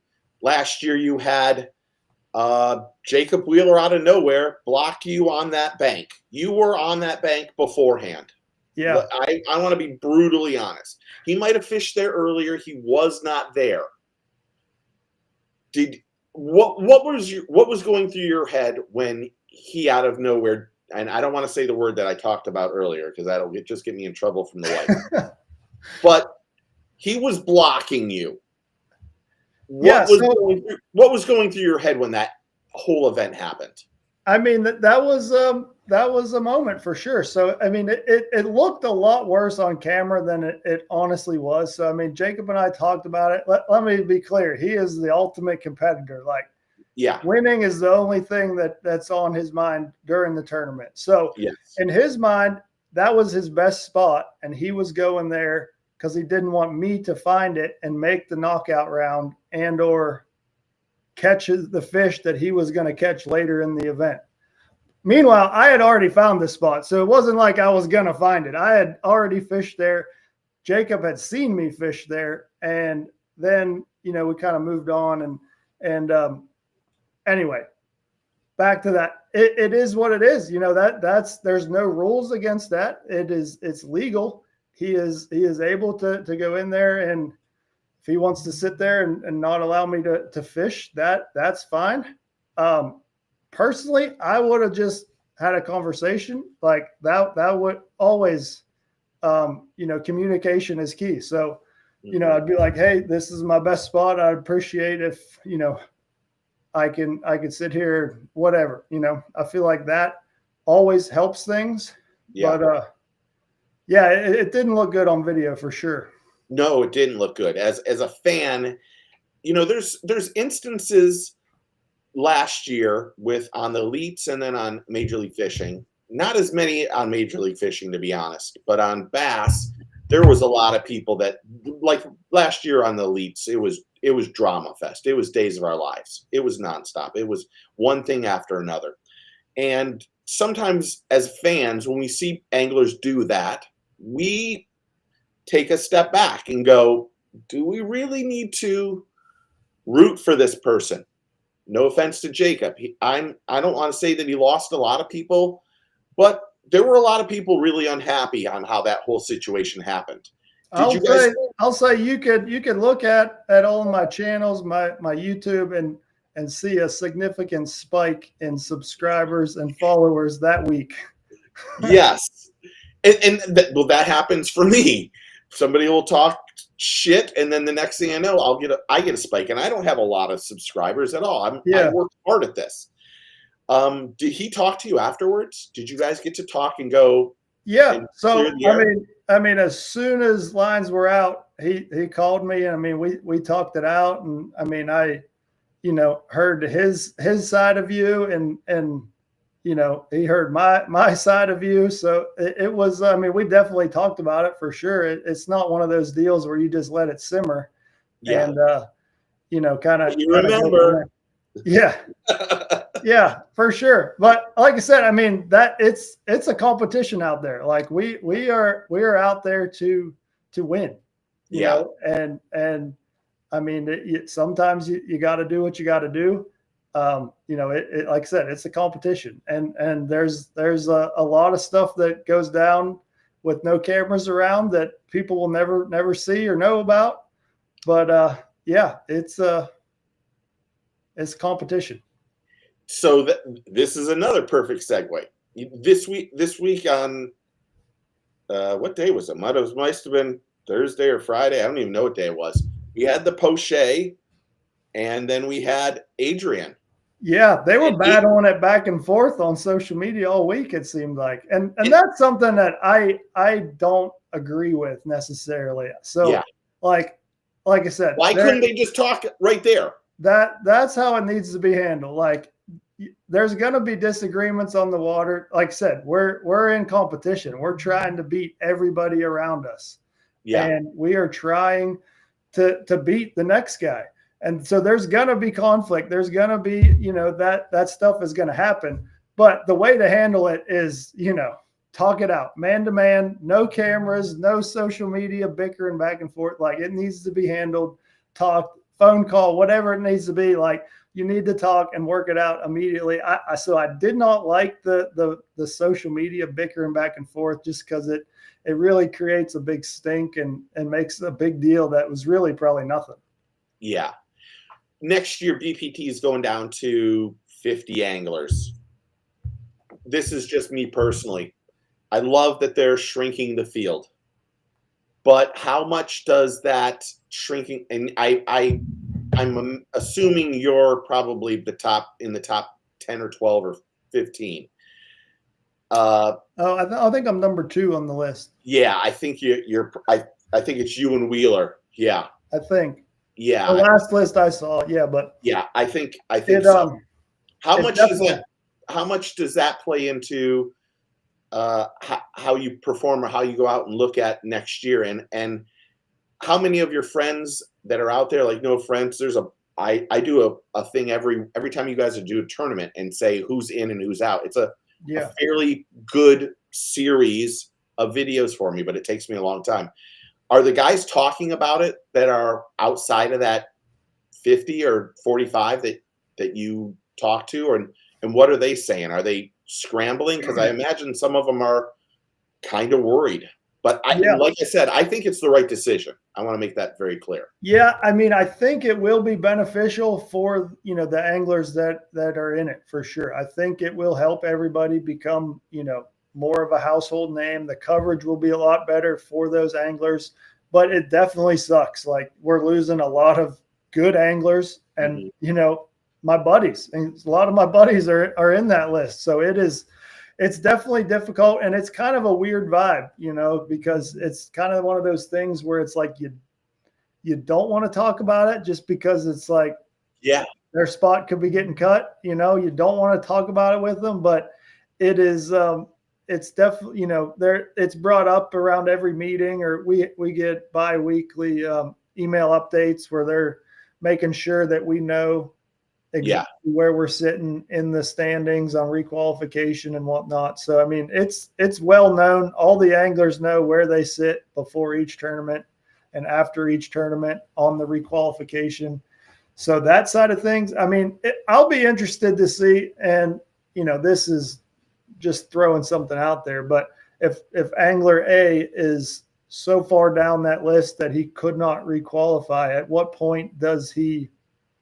Last year you had Jacob Wheeler out of nowhere block you on that bank. You were on that bank beforehand. Yeah. I want to be brutally honest. He might have fished there earlier. He was not there. What was going through your head when he out of nowhere, and I don't want to say the word that I talked about earlier because that'll just get me in trouble from the wife. But he was blocking you. What was going through your head when that whole event happened? I mean, that was a moment for sure. So, I mean, it looked a lot worse on camera than it honestly was. So, I mean, Jacob and I talked about it. Let me be clear. He is the ultimate competitor. Like, winning is the only thing that's on his mind during the tournament. So, in his mind, that was his best spot. And he was going there because he didn't want me to find it and make the knockout round and or catch the fish that he was going to catch later in the event. Meanwhile, I had already found this spot, so it wasn't like I was going to find it. I had already fished there. Jacob had seen me fish there, and then, we kind of moved on. And anyway, back to that. it is what it is. You know, there's no rules against that. It's legal. He is able to go in there, and if he wants to sit there and not allow me to fish, that's fine. Personally, I would have just had a conversation like that. That would always, communication is key. So, I'd be like, hey, this is my best spot. I'd appreciate if, I can sit here, whatever, I feel like that always helps things. Yeah. But it didn't look good on video for sure. No, it didn't look good. As a fan, there's instances last year on the elites and then on Major League Fishing. Not as many on Major League Fishing, to be honest, but on bass, there was a lot of people that, like last year on the elites, it was drama fest. It was days of our lives. It was nonstop. It was one thing after another. And sometimes as fans, when we see anglers do that, we take a step back and go, do we really need to root for this person? No offense to Jacob. I don't want to say that he lost a lot of people, but there were a lot of people really unhappy on how that whole situation happened. I'll say you could look at all of my channels, my YouTube, and see a significant spike in subscribers and followers that week. Yes. That happens for me. Somebody will talk shit, and then the next thing I know, I get a spike, and I don't have a lot of subscribers at all. I worked hard at this. Did he talk to you afterwards? Did you guys get to talk and go? Yeah. So I mean, as soon as lines were out, he called me, and I mean, we talked it out, and I mean, I heard his side of you, and he heard my side of you. So it was, I mean, we definitely talked about it for sure. It's not one of those deals where you just let it simmer. Yeah. And, kind of. You remember. Yeah. Yeah, for sure. But like I said, I mean, that it's a competition out there. Like we are out there to win, you know, and I mean, sometimes you got to do what you got to do. It like I said, it's a competition, and there's a lot of stuff that goes down with no cameras around that people will never see or know about. But it's competition. So this is another perfect segue. This week on what day was it? Might have been Thursday or Friday. I don't even know what day it was. We had the Poche, and then we had Adrian. Yeah, they were battling it back and forth on social media all week, it seemed like. And that's something that I don't agree with necessarily. So like I said, why couldn't they just talk right there? That's how it needs to be handled. Like, there's going to be disagreements on the water. Like I said, we're in competition. We're trying to beat everybody around us. Yeah. And we are trying to beat the next guy. And so there's going to be conflict. There's going to be, that stuff is going to happen. But the way to handle it is, talk it out, man to man, no cameras, no social media bickering back and forth. Like, it needs to be handled, talk, phone call, whatever it needs to be. Like, you need to talk and work it out immediately. So I did not like the social media bickering back and forth, just because it really creates a big stink and makes a big deal that was really probably nothing. Yeah. Next year, BPT is going down to 50 anglers. This is just me personally. I love that they're shrinking the field. But how much does that shrinking, and I'm assuming you're probably in the top 10 or 12 or 15. I think I'm number 2 on the list. Yeah, I think I think it's you and Wheeler. Yeah. I think. Yeah. The last list I saw, but yeah, I think so. How much does that play into how you perform or how you go out and look at next year, and how many of your friends that are out there, like no friends, I do a thing every time you guys do a tournament and say who's in and who's out. It's a fairly good series of videos for me, but it takes me a long time. Are the guys talking about it that are outside of that 50 or 45 that you talk to, or And what are they saying? Are they scrambling? Because I imagine some of them are kind of worried. But like I said, I think it's the right decision. I want to make that very clear. Yeah, I mean, I think it will be beneficial for, you know, the anglers that are in it for sure. I think it will help everybody become, you know, more of a household name. The coverage will be a lot better for those anglers, but it definitely sucks. Like, we're losing a lot of good anglers, and you know, my buddies, and a lot of my buddies are in that list. So it's definitely difficult, and it's kind of a weird vibe, you know, because it's kind of one of those things where it's like you don't want to talk about it just because it's like, their spot could be getting cut, you know, you don't want to talk about it with them, but it is, it's definitely, you know, it's brought up around every meeting, or we get bi-weekly email updates where they're making sure that we know exactly where we're sitting in the standings on requalification and whatnot. So, I mean, it's well known. All the anglers know where they sit before each tournament and after each tournament on the requalification. So that side of things, I mean, I'll be interested to see, and, you know, this is just throwing something out there, but if angler A is so far down that list that he could not requalify, at what point does he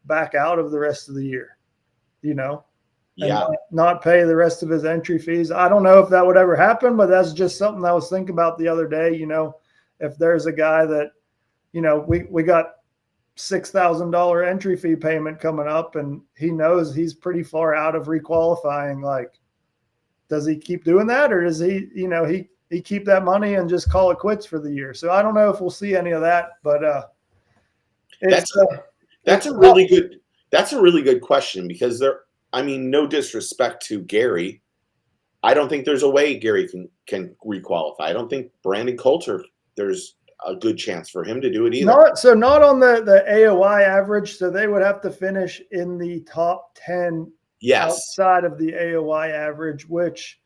back out of the rest of the year, you know, and not pay the rest of his entry fees? I don't know if that would ever happen, but that's just something I was thinking about the other day. You know, if there's a guy that, you know, we got $6,000 entry fee payment coming up, and he knows he's pretty far out of requalifying, like, does he keep doing that, or does he, you know, he keep that money and just call it quits for the year? So I don't know if we'll see any of that, but that's a really good question, because I mean, no disrespect to Gary, I don't think there's a way Gary can requalify. I don't think Brandon Coulter, there's a good chance for him to do it either. Not on the AOI average. So they would have to finish in the top 10 outside of the AOI average, which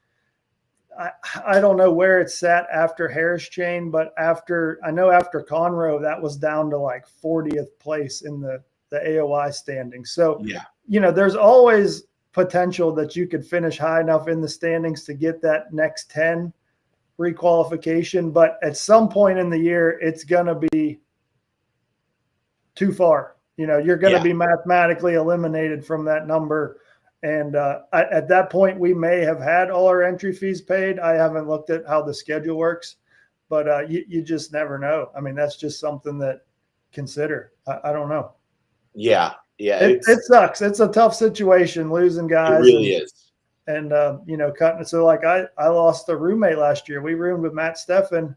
I don't know where it's sat after Harris Chain, but after Conroe, that was down to like 40th place in the AOI standings. So, you know, there's always potential that you could finish high enough in the standings to get that next 10 requalification. But at some point in the year, it's going to be too far. You know, you're going to be mathematically eliminated from that number. And at that point, we may have had all our entry fees paid. I haven't looked at how the schedule works, but you just never know. I mean, that's just something that consider. I don't know. Yeah. It sucks. It's a tough situation losing guys. It really is. And, you know, cutting it. So, like, I lost a roommate last year. We roomed with Matt Steffen.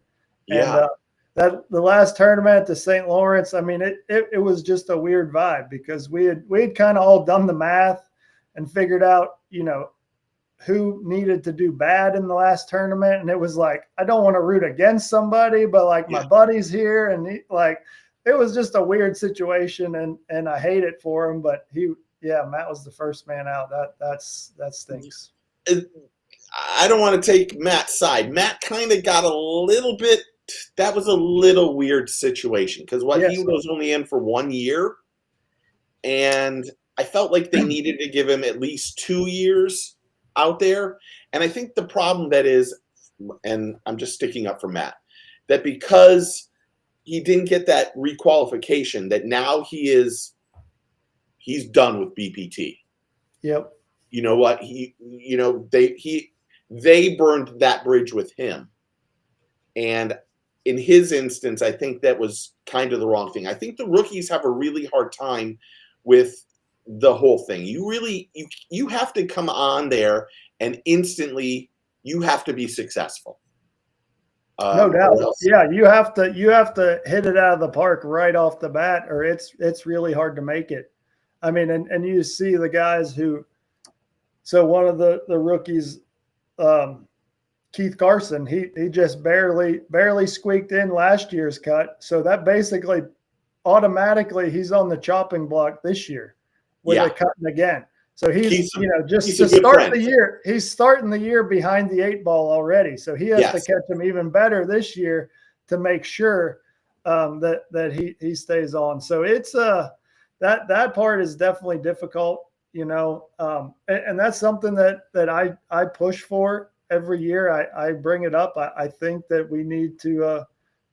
And that the last tournament at the St. Lawrence, I mean, it was just a weird vibe, because we had kind of all done the math and figured out, you know, who needed to do bad in the last tournament. And it was like, I don't want to root against somebody, but like my buddy's here, and it was just a weird situation, and I hate it for him, but Matt was the first man out. That stinks. I don't want to take Matt's side. Matt kind of got a little bit, that was a little weird situation, because he was only in for 1 year, and I felt like they needed to give him at least 2 years out there. And I think the problem that is, and I'm just sticking up for Matt, that because he didn't get that requalification, that now he's done with BPT. Yep. You know what? They burned that bridge with him. And in his instance, I think that was kind of the wrong thing. I think the rookies have a really hard time with the whole thing. You have to come on there and instantly you have to be successful. No doubt. Yeah, you have to hit it out of the park right off the bat, or it's really hard to make it. I mean, and you see the guys who, so one of the rookies, Keith Carson, he just barely squeaked in last year's cut. So that basically automatically he's on the chopping block this year with a cutting again. So he's just to start the year, he's starting the year behind the 8 ball already. So he has to catch him even better this year to make sure that he stays on. So it's that part is definitely difficult. and that's something that I push for every year. I bring it up. I think that we need to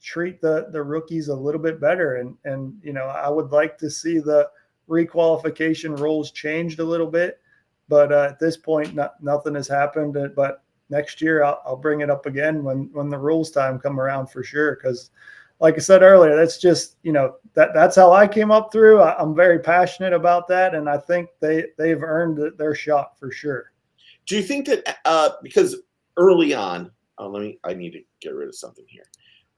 treat the rookies a little bit better, and I would like to see the requalification rules changed a little bit, but at this point, nothing has happened. But next year, I'll bring it up again when the rules time come around for sure, because like I said earlier, that's just, that's how I came up through. I'm very passionate about that, and I think they've earned their shot for sure. Do you think that because early on, I need to get rid of something here.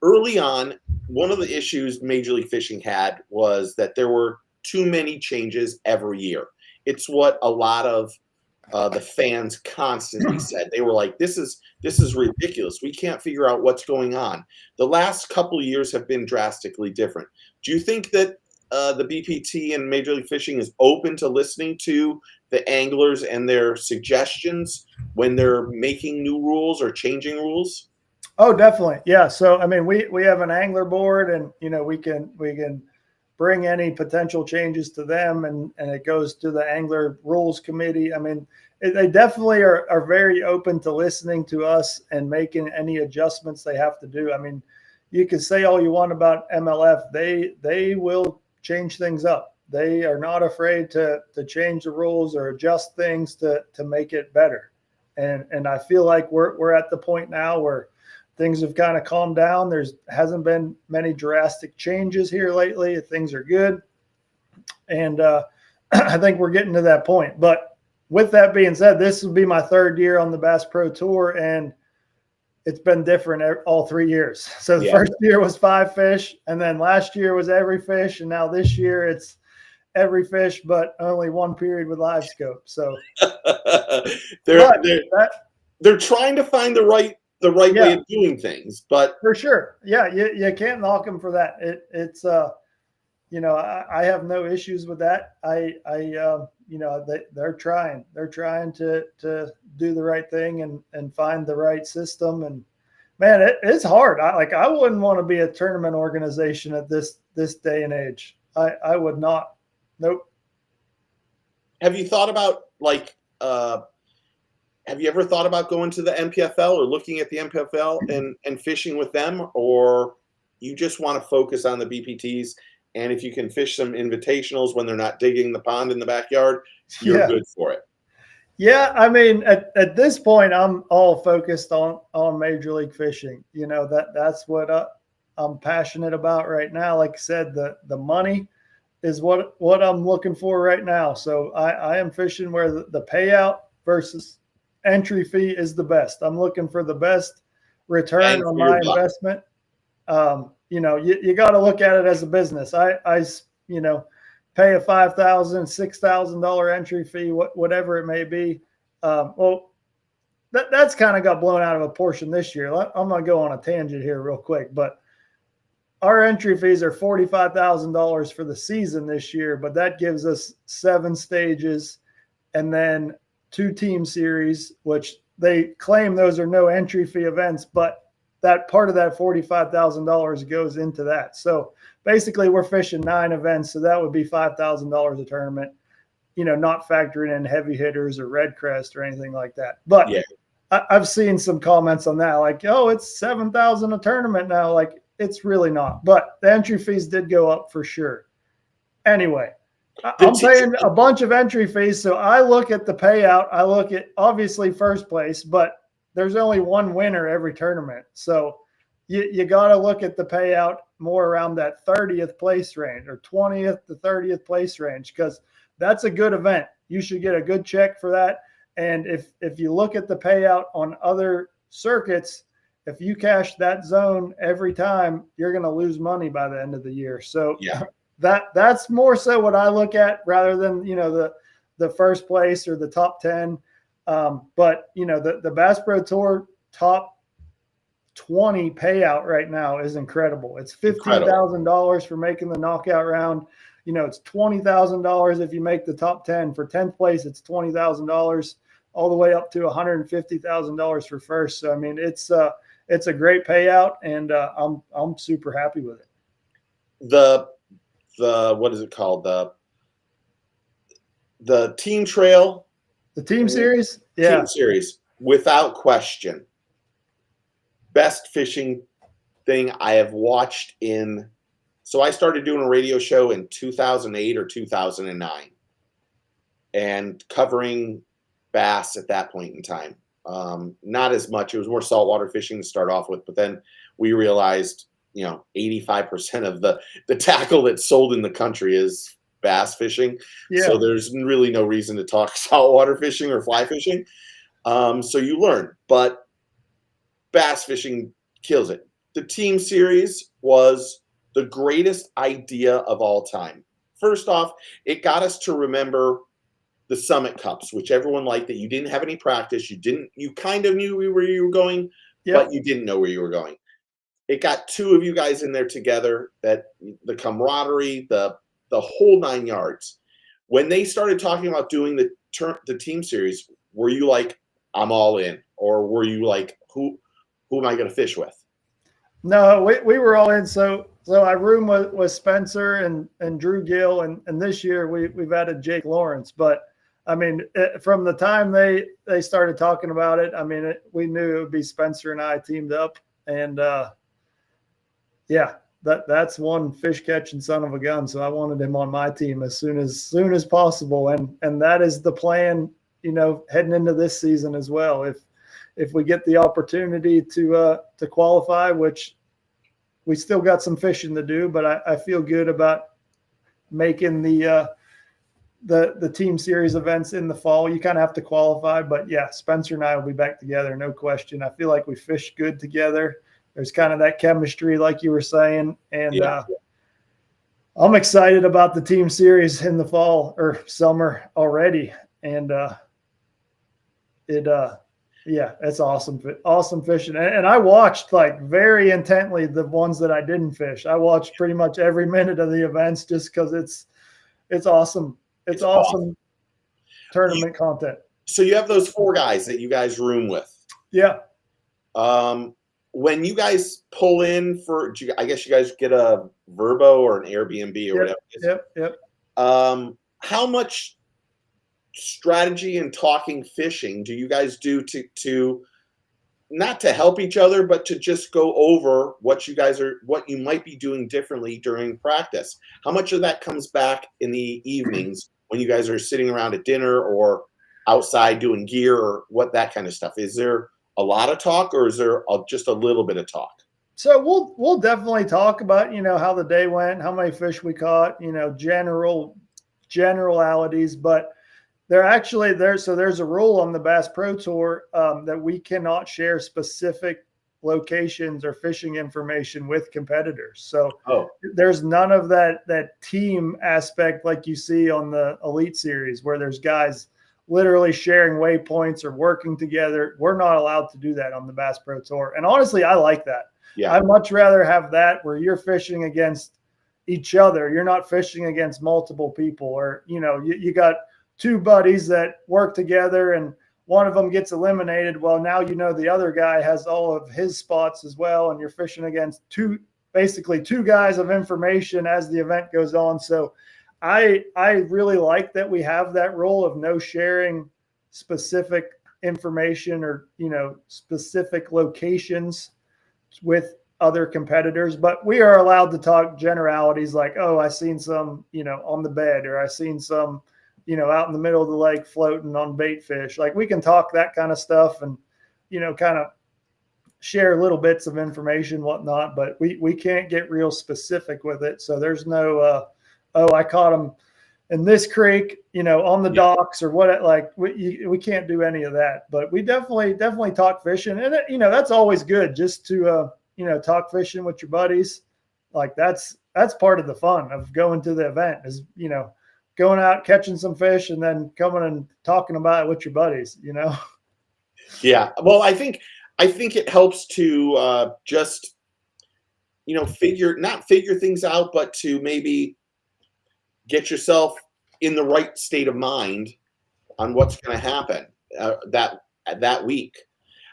Early on, one of the issues Major League Fishing had was that there were too many changes every year. It's what a lot of the fans constantly said. They were like, this is ridiculous. We can't figure out what's going on. The last couple of years have been drastically different. Do you think that the BPT and Major League Fishing is open to listening to the anglers and their suggestions when they're making new rules or changing rules? Oh, definitely. Yeah. So, I mean, we have an angler board, and, we can bring any potential changes to them, and it goes to the angler rules committee. I mean, they definitely are very open to listening to us and making any adjustments they have to do. I mean, you can say all you want about MLF. They will change things up. They are not afraid to change the rules or adjust things to make it better. And I feel like we're at the point now where things have kind of calmed down. Hasn't been many drastic changes here lately. Things are good. And I think we're getting to that point. But with that being said, this will be my third year on the Bass Pro Tour, and it's been different all 3 years. So the first year was 5 fish, and then last year was every fish, and now this year it's every fish, but only one period with live scope. So they're trying to find the right way of doing things, but for sure, you can't knock them for that. It's I have no issues with that. They're trying to do the right thing and find the right system. And man, it's hard. I wouldn't want to be a tournament organization at this day and age. I would not. Nope. Have you thought about have you ever thought about going to the MPFL or looking at the MPFL and fishing with them, or you just want to focus on the BPTs? And if you can fish some invitationals when they're not digging the pond in the backyard, you're good for it. Yeah, I mean, at this point, I'm all focused on Major League Fishing. That's what I'm passionate about right now. Like I said, the money is what I'm looking for right now. So I am fishing where the payout versus entry fee is the best. I'm looking for the best return on my investment. You got to look at it as a business. I pay a $5,000, $6,000 entry fee, whatever it may be. That's kind of got blown out of proportion this year. I'm going to go on a tangent here real quick, but our entry fees are $45,000 for the season this year, but that gives us 7 stages and then 2 team series, which they claim those are no entry fee events, but that part of that $45,000 goes into that. So basically we're fishing 9 events. So that would be $5,000 a tournament, not factoring in heavy hitters or red crest or anything like that. But I've seen some comments on that, like, oh, it's $7,000 a tournament now. Like, it's really not, but the entry fees did go up for sure. Anyway, I'm paying a bunch of entry fees. So I look at the payout. I look at obviously first place, but there's only one winner every tournament. So you got to look at the payout more around that 30th place range or 20th to 30th place range, because that's a good event. You should get a good check for that. And if you look at the payout on other circuits, if you cash that zone every time, you're going to lose money by the end of the year. So that's more so what I look at rather than, the first place or the top 10. But the Bass Pro Tour top 20 payout right now is incredible. It's $15,000 for making the knockout round. It's $20,000 if you make the top 10. For 10th place, it's $20,000, all the way up to $150,000 for first. So I mean, it's a great payout, and I'm super happy with it. The what is it called? the team trail, The team series? Yeah. team series, without question, best fishing thing I have watched in. So I started doing a radio show in 2008 or 2009 and covering bass at that point in time. Not as much. It was more saltwater fishing to start off with, but then we realized, 85% of the tackle that's sold in the country is bass fishing. Yeah. So there's really no reason to talk saltwater fishing or fly fishing. So you learn, but bass fishing kills it. The team series was the greatest idea of all time. First off, it got us to remember the Summit Cups, which everyone liked, that you didn't have any practice. You kind of knew where you were going, but you didn't know where you were going. It got two of you guys in there together, that the camaraderie, the whole 9 yards. When they started talking about doing the team series, were you like, I'm all in? Or were you like, who am I going to fish with? No, we were all in. So I roomed with Spencer and Drew Gill, and this year we've added Jake Lawrence. But I mean, from the time they started talking about it, I mean, we knew it would be Spencer and I teamed up, and that's one fish catching son of a gun. So I wanted him on my team as soon as possible, and that is the plan, heading into this season as well. If we get the opportunity to qualify, which we still got some fishing to do, but I feel good about making the team series events in the fall. You kind of have to qualify, but yeah, Spencer and I will be back together, no question. I feel like we fish good together. There's kind of that chemistry, like you were saying, and I'm excited about the team series in the fall or summer already, and it's awesome fishing. And I watched like very intently the ones that I didn't fish. I watched pretty much every minute of the events just because it's awesome. It's awesome tournament content. So you have those 4 guys that you guys room with. Yeah. When you guys pull in I guess you guys get a Verbo or an Airbnb or whatever. Yep. How much strategy and talking fishing do you guys do to not to help each other, but to just go over what you might be doing differently during practice? How much of that comes back in the evenings when you guys are sitting around at dinner or outside doing gear or what, that kind of stuff? Is there a lot of talk, or is there just a little bit of talk? So we'll definitely talk about, how the day went, how many fish we caught, generalities, but there's a rule on the Bass Pro Tour that we cannot share specific locations or fishing information with competitors. So there's none of that team aspect like you see on the Elite Series, where there's guys literally sharing waypoints or working together. We're not allowed to do that on the Bass Pro Tour. And honestly, I like that. Yeah. I'd much rather have that where you're fishing against each other. You're not fishing against multiple people, or, you got 2 buddies that work together and one of them gets eliminated. Well, now, the other guy has all of his spots as well. And you're fishing against basically two guys of information as the event goes on. So I really like that we have that rule of no sharing specific information or, specific locations with other competitors, but we are allowed to talk generalities like, oh, I seen some, on the bed, or I seen some, out in the middle of the lake floating on bait fish. Like, we can talk that kind of stuff and, kind of share little bits of information, whatnot, but we can't get real specific with it. So there's no, I caught them in this creek, on the docks or what, like we can't do any of that, but we definitely talk fishing. And that's always good, just to, talk fishing with your buddies. Like that's part of the fun of going to the event is, going out, catching some fish and then coming and talking about it with your buddies, Yeah. Well, I think it helps to just, not figure things out, but to maybe get yourself in the right state of mind on what's going to happen that week.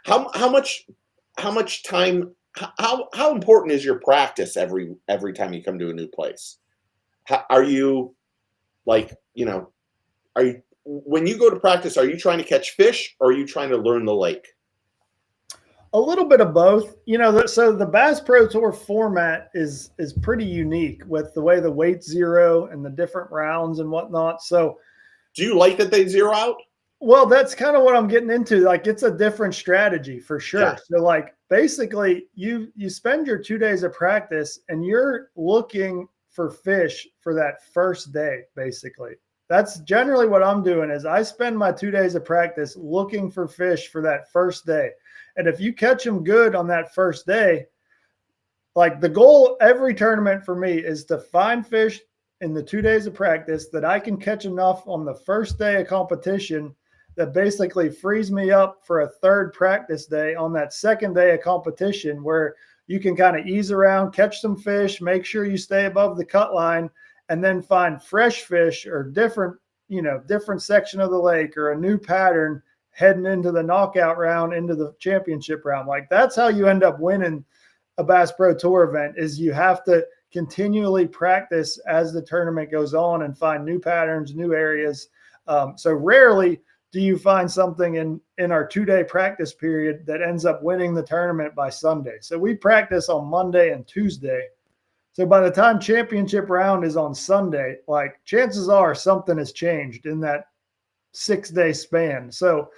How much time? How important is your practice every time you come to a new place? Are you like, when you go to practice, are you trying to catch fish or are you trying to learn the lake? A little bit of both. So the Bass Pro Tour format is pretty unique with the way the weight zero and the different rounds and whatnot. So do you like that they zero out? Well, that's kind of what I'm getting into. Like, it's a different strategy for sure. Yeah. So like basically you spend your 2 days of practice and you're looking for fish for that first day. Basically, that's generally what I'm doing is I spend my 2 days of practice looking for fish for that first day. And if you catch them good on that first day, like the goal every tournament for me is to find fish in the 2 days of practice that I can catch enough on the first day of competition that basically frees me up for a third practice day on that second day of competition where you can kind of ease around, catch some fish, make sure you stay above the cut line, and then find fresh fish or different section of the lake or a new pattern heading into the knockout round, into the championship round. Like, that's how you end up winning a Bass Pro Tour event, is you have to continually practice as the tournament goes on and find new patterns, new areas. So rarely do you find something in our 2 day practice period that ends up winning the tournament by Sunday. So we practice on Monday and Tuesday. So by the time championship round is on Sunday, like, chances are something has changed in that 6 day span. So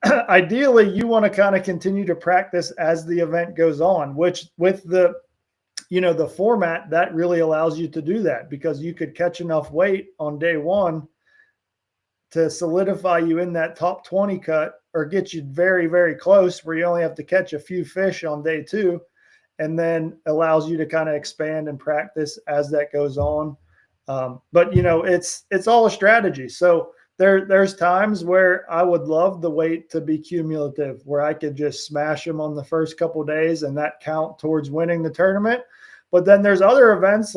ideally you want to kind of continue to practice as the event goes on, which with the format that really allows you to do that, because you could catch enough weight on day one to solidify you in that top 20 cut or get you very, very close where you only have to catch a few fish on day two, and then allows you to kind of expand and practice as that goes on. But it's all a strategy. So there's times where I would love the weight to be cumulative, where I could just smash them on the first couple of days and that count towards winning the tournament. But then there's other events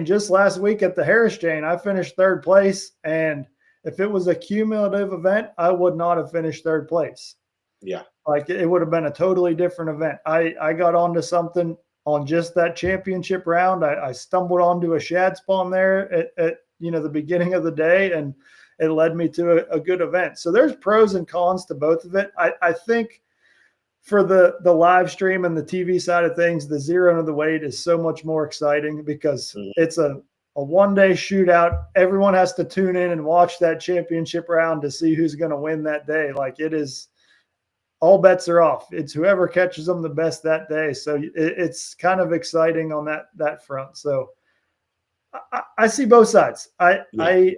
just last week at the Harris Chain, I finished third place. And if it was a cumulative event, I would not have finished third place. Yeah. Like, it would have been a totally different event. I got onto something on just that championship round. I stumbled onto a shad spawn there at the beginning of the day, and it led me to a good event. So there's pros and cons to both of it. I think for the live stream and the TV side of things, the zero of the weight is so much more exciting because it's a 1 day shootout. Everyone has to tune in and watch that championship round to see who's going to win that day. Like, it is, all bets are off. It's whoever catches them the best that day. So it's kind of exciting on that front. So I see both sides. I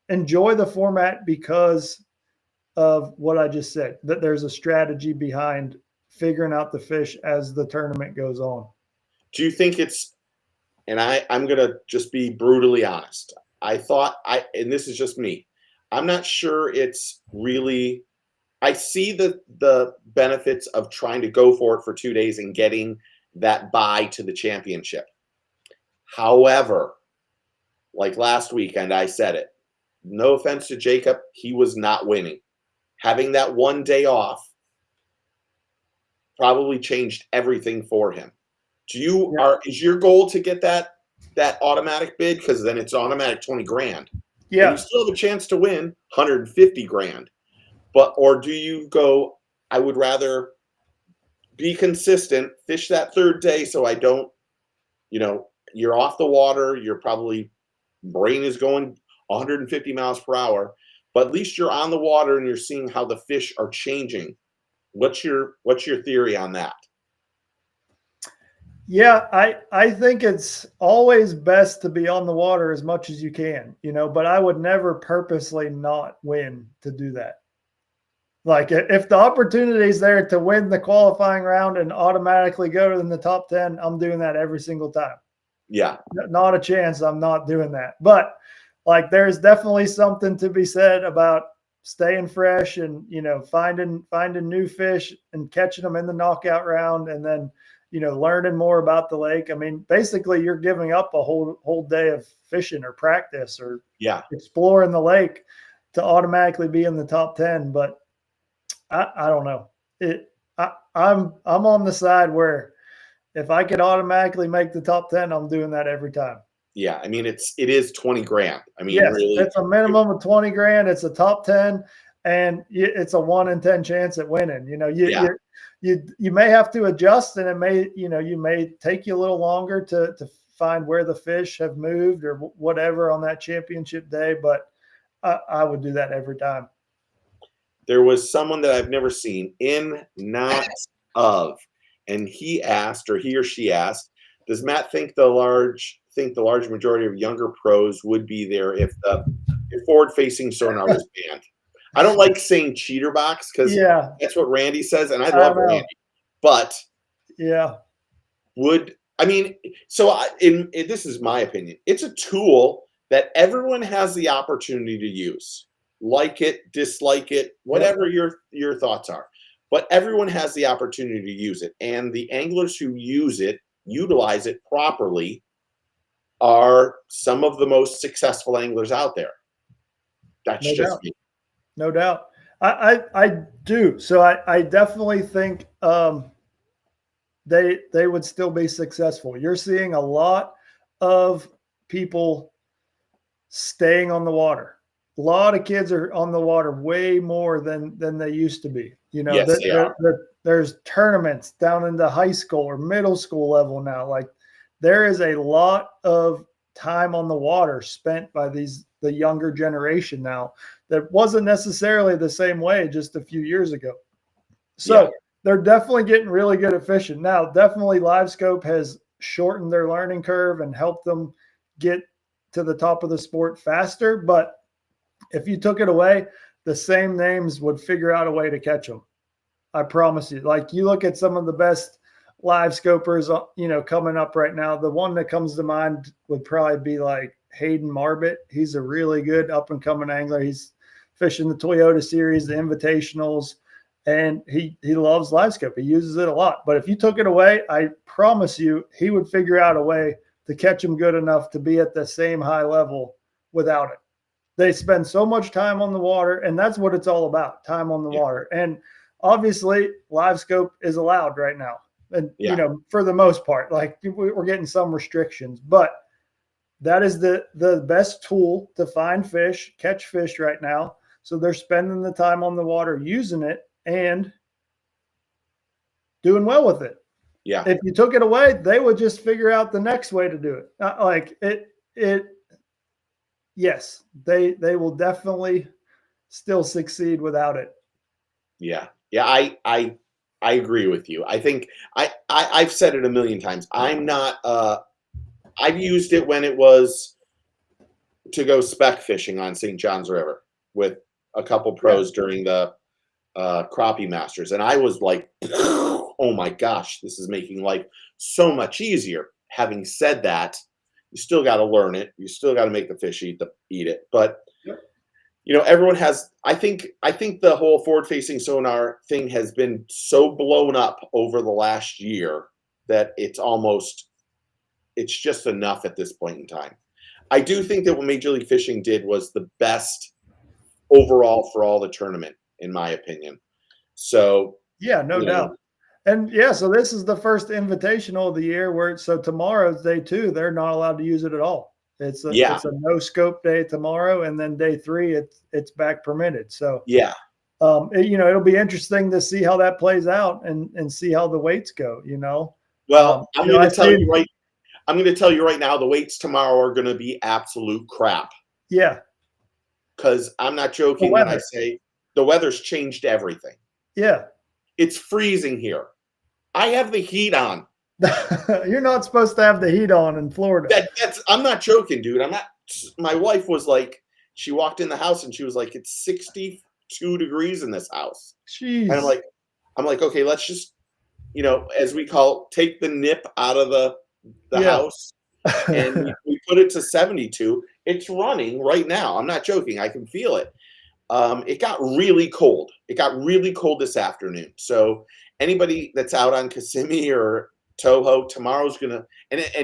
enjoy the format because of what I just said, that there's a strategy behind figuring out the fish as the tournament goes on. Do you think it's, and I'm going to just be brutally honest, and this is just me, I'm not sure it's really, I see the benefits of trying to go for it for 2 days and getting that bye to the championship. However, like last weekend, I said it, no offense to Jacob, he was not winning. Having that 1 day off probably changed everything for him. Is your goal to get that automatic bid? Because then it's automatic 20 grand. Yeah. And you still have a chance to win 150 grand. Or do you go, I would rather be consistent, fish that third day so I don't, you're off the water, you're probably, brain is going 150 miles per hour, but at least you're on the water and you're seeing how the fish are changing. What's your theory on that? Yeah, I think it's always best to be on the water as much as you can, but I would never purposely not win to do that. Like, if the opportunity is there to win the qualifying round and automatically go in the top 10, I'm doing that every single time. Yeah. Not a chance I'm not doing that. But like, there's definitely something to be said about staying fresh and, finding new fish and catching them in the knockout round, and then, learning more about the lake. I mean, basically you're giving up a whole day of fishing or practice or exploring the lake to automatically be in the top 10. But I don't know. I'm on the side where if I could automatically make the top 10, I'm doing that every time. Yeah, I mean it is 20 grand. I mean, Yes, really, it's a minimum of 20 grand. It's a top 10, and it's a 1 in 10 chance at winning. You know, you may have to adjust, and it may, you may take you a little longer to find where the fish have moved or whatever on that championship day. But I would do that every time. there was someone that I've never seen in not of, and he asked, or he or she asked, does Matt think the large majority of younger pros would be there if the forward-facing sonar was banned? I don't like saying cheater box because Yeah, that's what Randy says, and I I love know. Randy. But Yeah, this is my opinion. It's a tool that everyone has the opportunity to use. Like it, dislike it, whatever your thoughts are. But everyone has the opportunity to use it. And the anglers who utilize it properly are some of the most successful anglers out there. That's no just doubt. me. No doubt. I do. So I definitely think they would still be successful. You're seeing a lot of people staying on the water. A lot of kids are on the water way more than they used to be. You know, Yes, they are. there's tournaments down in the high school or middle school level now. Like there is a lot of time on the water spent by the younger generation now that wasn't necessarily the same way just a few years ago. So they're definitely getting really good at fishing. Now, definitely LiveScope has shortened their learning curve and helped them get to the top of the sport faster. But if you took it away, the same names would figure out a way to catch them. I promise you. Like you look at some of the best live scopers, coming up right now. The one that comes to mind would probably be like Hayden Marbett. He's a really good up and coming angler. He's fishing the Toyota Series, the Invitationals, and he loves live scope. He uses it a lot. But if you took it away, I promise you, he would figure out a way to catch them good enough to be at the same high level without it. They spend so much time on the water, and that's what it's all about, time on the water. And obviously, live scope is allowed right now. And, for the most part, like we're getting some restrictions, but that is the best tool to find fish, catch fish right now. So they're spending the time on the water using it and doing well with it. Yeah. If you took it away, they would just figure out the next way to do it. Yes, they will definitely still succeed without it. Yeah. Yeah. I agree with you. I think I've said it a million times. I'm not, I've used it when it was to go speck fishing on St. John's River with a couple pros during the crappie masters. And I was like, oh my gosh, this is making life so much easier. Having said that, you still got to learn it. You still got to make the fish eat it. But everyone has. I think the whole forward-facing sonar thing has been so blown up over the last year that it's just enough at this point in time. I do think that what Major League Fishing did was the best overall for all the tournament, in my opinion. So yeah, no doubt. And so this is the first invitational of the year so tomorrow's day 2, they're not allowed to use it at all. It's a no scope day tomorrow. And then day 3, it's back permitted. So it'll be interesting to see how that plays out and see how the weights go, Well, I'm going to tell you right now, the weights tomorrow are going to be absolute crap. Yeah. Because I'm not joking when I say the weather's changed everything. Yeah. It's freezing here. I have the heat on. You're not supposed to have the heat on in Florida. I'm not joking, dude. My wife was like, she walked in the house and she was like, it's 62 degrees in this house. Jeez. And I'm like, okay, let's just, as we call it, take the nip out of the house. And we put it to 72. It's running right now. I'm not joking. I can feel it. It got really cold. It got really cold this afternoon. So anybody that's out on Kissimmee or Toho, tomorrow's gonna and I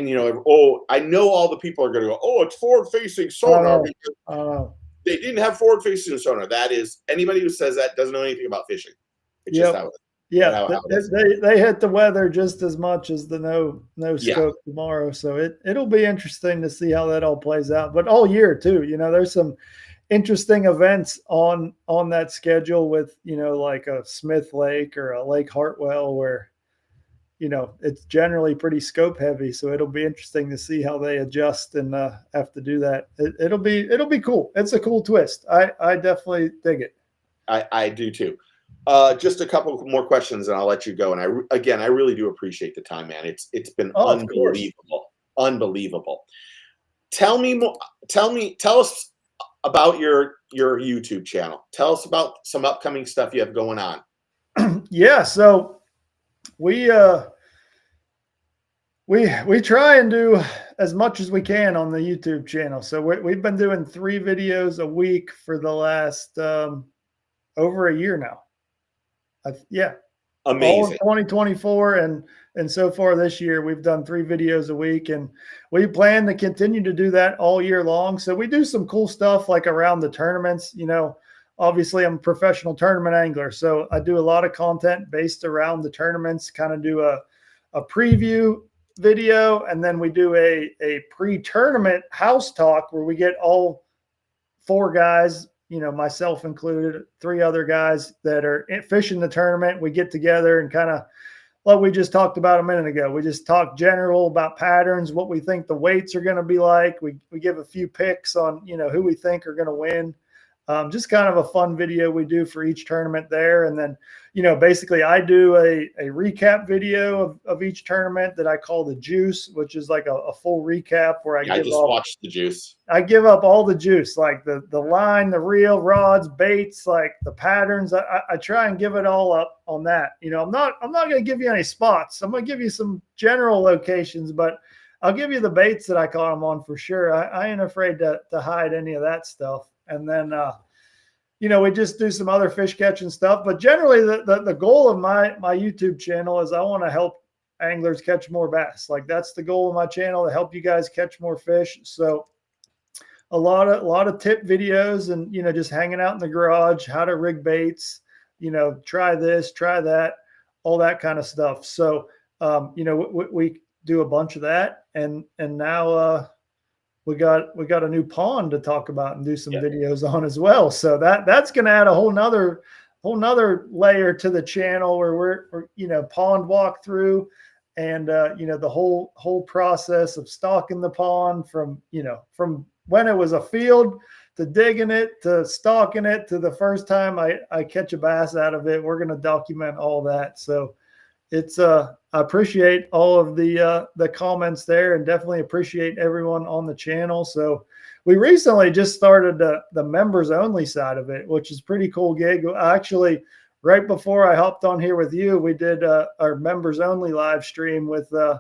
know all the people are gonna go, oh, it's forward-facing sonar because they didn't have forward-facing sonar. That is, anybody who says that doesn't know anything about fishing. It's just how it is. Yeah, how it is. they hit the weather just as much as the no Yeah. scope tomorrow. So it'll be interesting to see how that all plays out. But all year too, there's some interesting events on that schedule with, like a Smith Lake or a Lake Hartwell where, it's generally pretty scope heavy. So it'll be interesting to see how they adjust and have to do that. It'll be cool. It's a cool twist. I definitely dig it. I do too. Just a couple more questions and I'll let you go. And I really do appreciate the time, man. It's been unbelievable. Tell us about your YouTube channel. Tell us about some upcoming stuff you have going on. Yeah, so we try and do as much as we can on the YouTube channel. So we've been doing 3 videos a week for the last over a year now. Yeah. Amazing. All of 2024 and so far this year, we've done 3 videos a week, and we plan to continue to do that all year long. So we do some cool stuff like around the tournaments. Obviously I'm a professional tournament angler, so I do a lot of content based around the tournaments, kind of do a preview video, and then we do a pre-tournament house talk where we get all 4 guys, myself included, 3 other guys that are fishing the tournament. We get together and kind of, like we just talked about a minute ago, we just talk general about patterns, what we think the weights are going to be like. We give a few picks on, who we think are going to win. Just kind of a fun video we do for each tournament there. And then, basically I do a recap video of each tournament that I call the juice, which is like a full recap where I just watched the juice. I give up all the juice, like the line, the reel, rods, baits, like the patterns. I try and give it all up on that. I'm not going to give you any spots. I'm going to give you some general locations, but I'll give you the baits that I caught them on for sure. I ain't afraid to hide any of that stuff. And then, we just do some other fish catching stuff. But generally, the goal of my YouTube channel is I want to help anglers catch more bass. Like that's the goal of my channel, to help you guys catch more fish. So a lot of tip videos and, just hanging out in the garage, how to rig baits, try this, try that, all that kind of stuff. So, we do a bunch of that. And now, we got a new pond to talk about and do some videos on as well. So that's going to add a whole nother layer to the channel where we're pond walkthrough and, the whole process of stocking the pond from when it was a field to digging it, to stocking it, to the first time I catch a bass out of it. We're going to document all that. So it's I appreciate all of the comments there, and definitely appreciate everyone on the channel. So we recently just started the members only side of it, which is pretty cool gig. Actually, right before I hopped on here with you, we did our members only live stream with the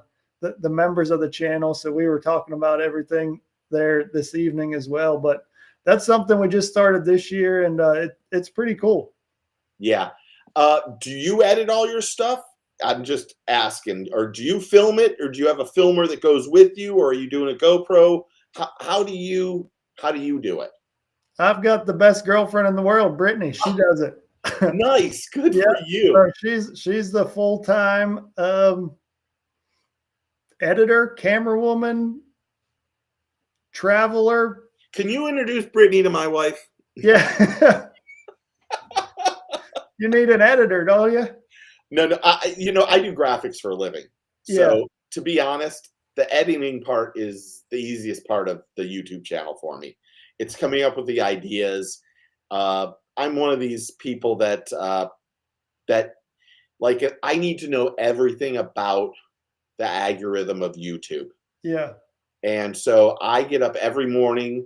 members of the channel. So we were talking about everything there this evening as well. But that's something we just started this year, and it's pretty cool. Yeah. Do you edit all your stuff? I'm just asking, or do you film it, or do you have a filmer that goes with you, or are you doing a GoPro? How do you do it? I've got the best girlfriend in the world, Brittany. She does it. Nice. Good for you. So she's the full-time editor, camera woman, traveler. Can you introduce Brittany to my wife? Yeah. You need an editor, don't you? No. I do graphics for a living. So to be honest, the editing part is the easiest part of the YouTube channel for me. It's coming up with the ideas. I'm one of these people that like, I need to know everything about the algorithm of YouTube. Yeah. And so I get up every morning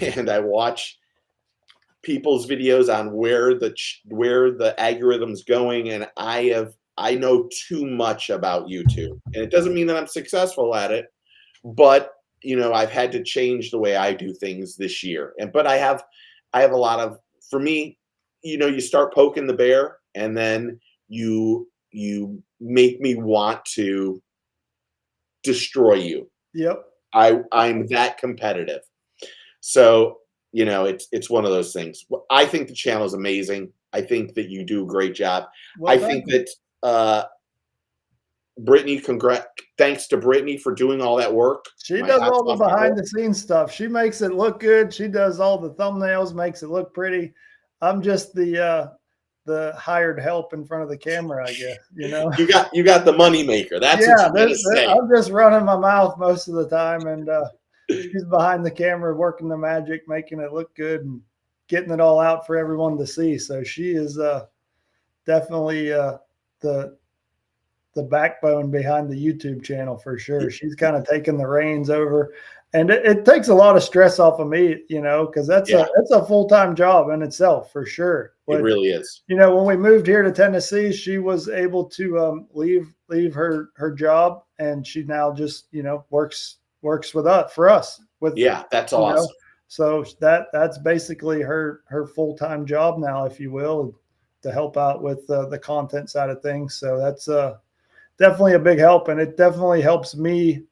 and I watch people's videos on where the algorithm's going, and I know too much about YouTube. And it doesn't mean that I'm successful at it, but I've had to change the way I do things this year. But I have a lot of, for me, you start poking the bear, and then you make me want to destroy you. Yep. I'm that competitive. So, it's one of those things. I think the channel is amazing. I think that you do a great job. Well, I think that Brittany, thanks to Brittany for doing all that work. she My does hat's all the off to her. behind the scenes stuff. She makes it look good. She does all the thumbnails, makes it look pretty. I'm just the hired help in front of the camera, I guess. You know, You got the money maker. That's what you gotta say. I'm just running my mouth most of the time, and she's behind the camera working the magic, making it look good and getting it all out for everyone to see. So she is definitely the backbone behind the YouTube channel for sure. She's kind of taking the reins over, and it takes a lot of stress off of me, you know, because that's a full-time job in itself for sure. But, it really is. You know, when we moved here to Tennessee, she was able to leave her job, and she now just, you know, works with us That's awesome. Know, so that's basically her full-time job now, if you will, to help out with the content side of things. So that's definitely a big help, and it definitely helps me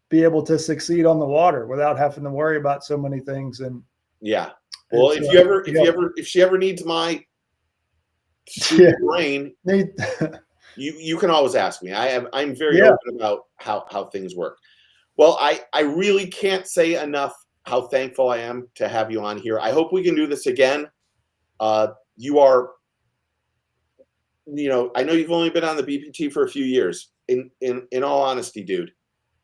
be able to succeed on the water without having to worry about so many things. And well, if she ever needs my brain, you can always ask me. I'm very open about how things work. Well, I really can't say enough how thankful I am to have you on here. I hope we can do this again. You are, you know, I know you've only been on the BPT for a few years. In all honesty, dude,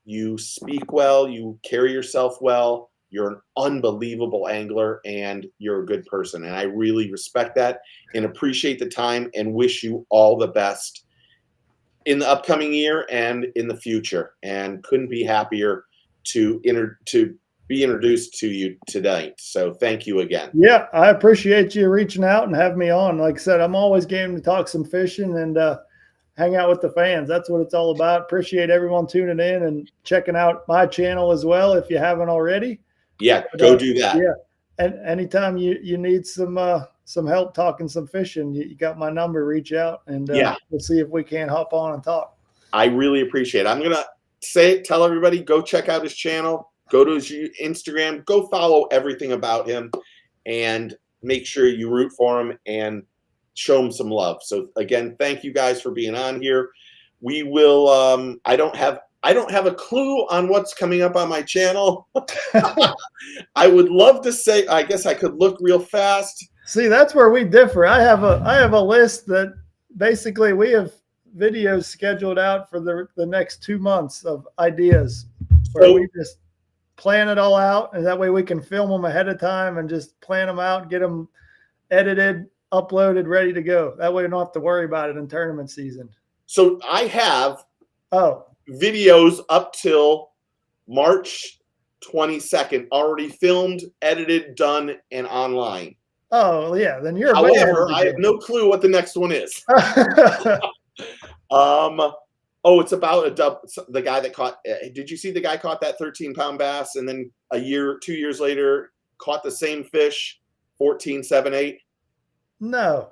you speak well, you carry yourself well, you're an unbelievable angler, and you're a good person. And I really respect that and appreciate the time and wish you all the best in the upcoming year and in the future. And couldn't be happier to be introduced to you tonight. So thank you again. Yeah, I appreciate you reaching out and having me on. Like I said, I'm always game to talk some fishing and hang out with the fans. That's what it's all about. Appreciate everyone tuning in and checking out my channel as well if you haven't already. Yeah, go do that. Yeah, and anytime you need some help talking some fishing, you got my number. Reach out, and we'll see if we can hop on and talk. I really appreciate it. I'm gonna tell everybody, go check out his channel. Go to his Instagram, go follow everything about him, and make sure you root for him and show him some love. So again, thank you guys for being on here. We will, I don't have a clue on what's coming up on my channel. I would love to say, I guess I could look real fast. See, that's where we differ. I have a list that basically we have videos scheduled out for the next 2 months of ideas where we just plan it all out, and that way we can film them ahead of time and just plan them out, get them edited, uploaded, ready to go. That way we don't have to worry about it in tournament season. So I have videos up till March 22nd already filmed, edited, done, and online. Oh yeah, then you're. However, I have no clue what the next one is. It's about the guy that caught. Did you see the guy caught that 13-pound bass, and then 2 years later caught the same fish, 14, 7, 8? No,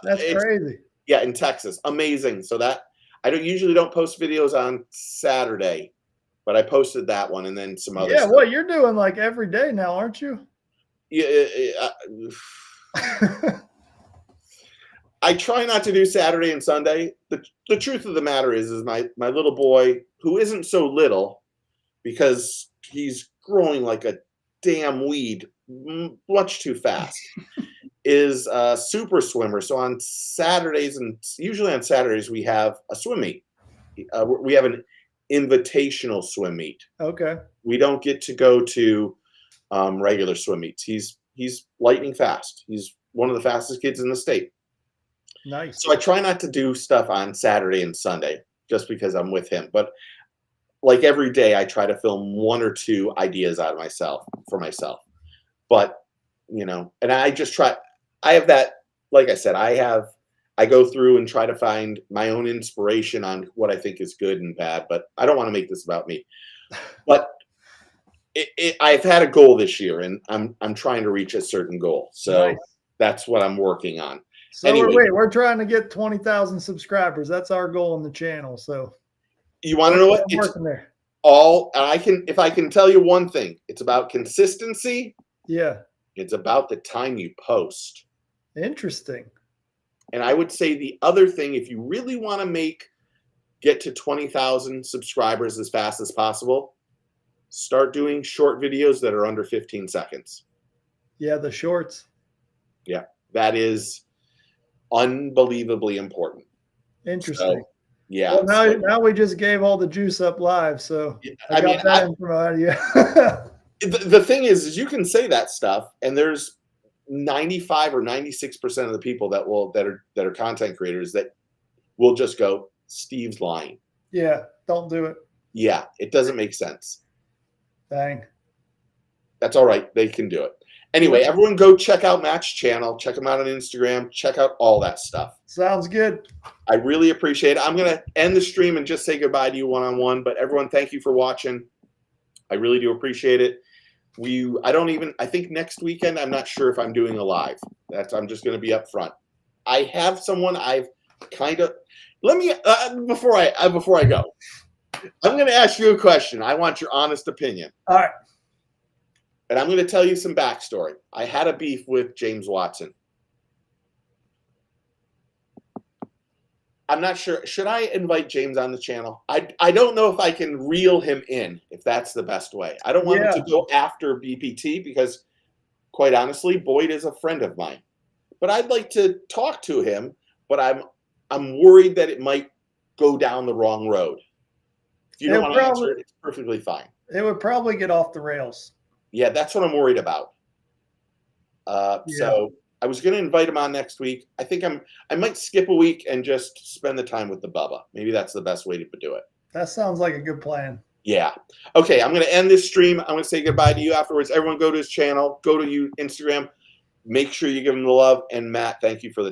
that's crazy. Yeah, in Texas, amazing. So that I usually don't post videos on Saturday, but I posted that one and then some others. Yeah, well, you're doing like every day now, aren't you? Yeah. I try not to do Saturday and Sunday. The truth of the matter is my little boy, who isn't so little because he's growing like a damn weed much too fast, is a super swimmer. So on Saturdays, and usually on Saturdays, we have a swim meet. We have an invitational swim meet. Okay. We don't get to go to regular swim meets. He's lightning fast. He's one of the fastest kids in the state. Nice. So I try not to do stuff on Saturday and Sunday just because I'm with him. But like every day, I try to film 1 or 2 ideas out of for myself. But, you know, and I just try, I have that, like I said, I go through and try to find my own inspiration on what I think is good and bad, but I don't want to make this about me. But I've had a goal this year, and I'm trying to reach a certain goal. So that's what I'm working on. So anyway, we're trying to get 20,000 subscribers. That's our goal on the channel. So you want to know what? It's working there. If I can tell you one thing, it's about consistency. Yeah. It's about the time you post. Interesting. And I would say the other thing, if you really want to get to 20,000 subscribers as fast as possible, start doing short videos that are under 15 seconds. Yeah, the shorts. Yeah, that is unbelievably important. Interesting. So, yeah. Well, now we just gave all the juice up live, so I got that info out of you. The thing is you can say that stuff, and there's 95 or 96% of the people that are content creators that will just go, Steve's lying. Yeah, don't do it. Yeah, it doesn't make sense. Dang. That's all right. They can do it. Anyway, everyone go check out Matt's channel. Check him out on Instagram. Check out all that stuff. Sounds good. I really appreciate it. I'm going to end the stream and just say goodbye to you one-on-one. But everyone, thank you for watching. I really do appreciate it. I think next weekend, I'm not sure if I'm doing a live. I'm just going to be up front. I have someone I've kind of, before I go, I'm going to ask you a question. I want your honest opinion. All right. And I'm going to tell you some backstory. I had a beef with James Watson. I'm not sure. Should I invite James on the channel? I don't know if I can reel him in, if that's the best way. I don't want him to go after BPT because, quite honestly, Boyd is a friend of mine. But I'd like to talk to him, but I'm worried that it might go down the wrong road. If you don't want to answer it, it's perfectly fine. It would probably get off the rails. Yeah, that's what I'm worried about. So I was going to invite him on next week. I think I might skip a week and just spend the time with the Bubba. Maybe that's the best way to do it. That sounds like a good plan. Yeah. Okay, I'm going to end this stream. I'm going to say goodbye to you afterwards. Everyone go to his channel. Go to Instagram. Make sure you give him the love. And Matt, thank you for the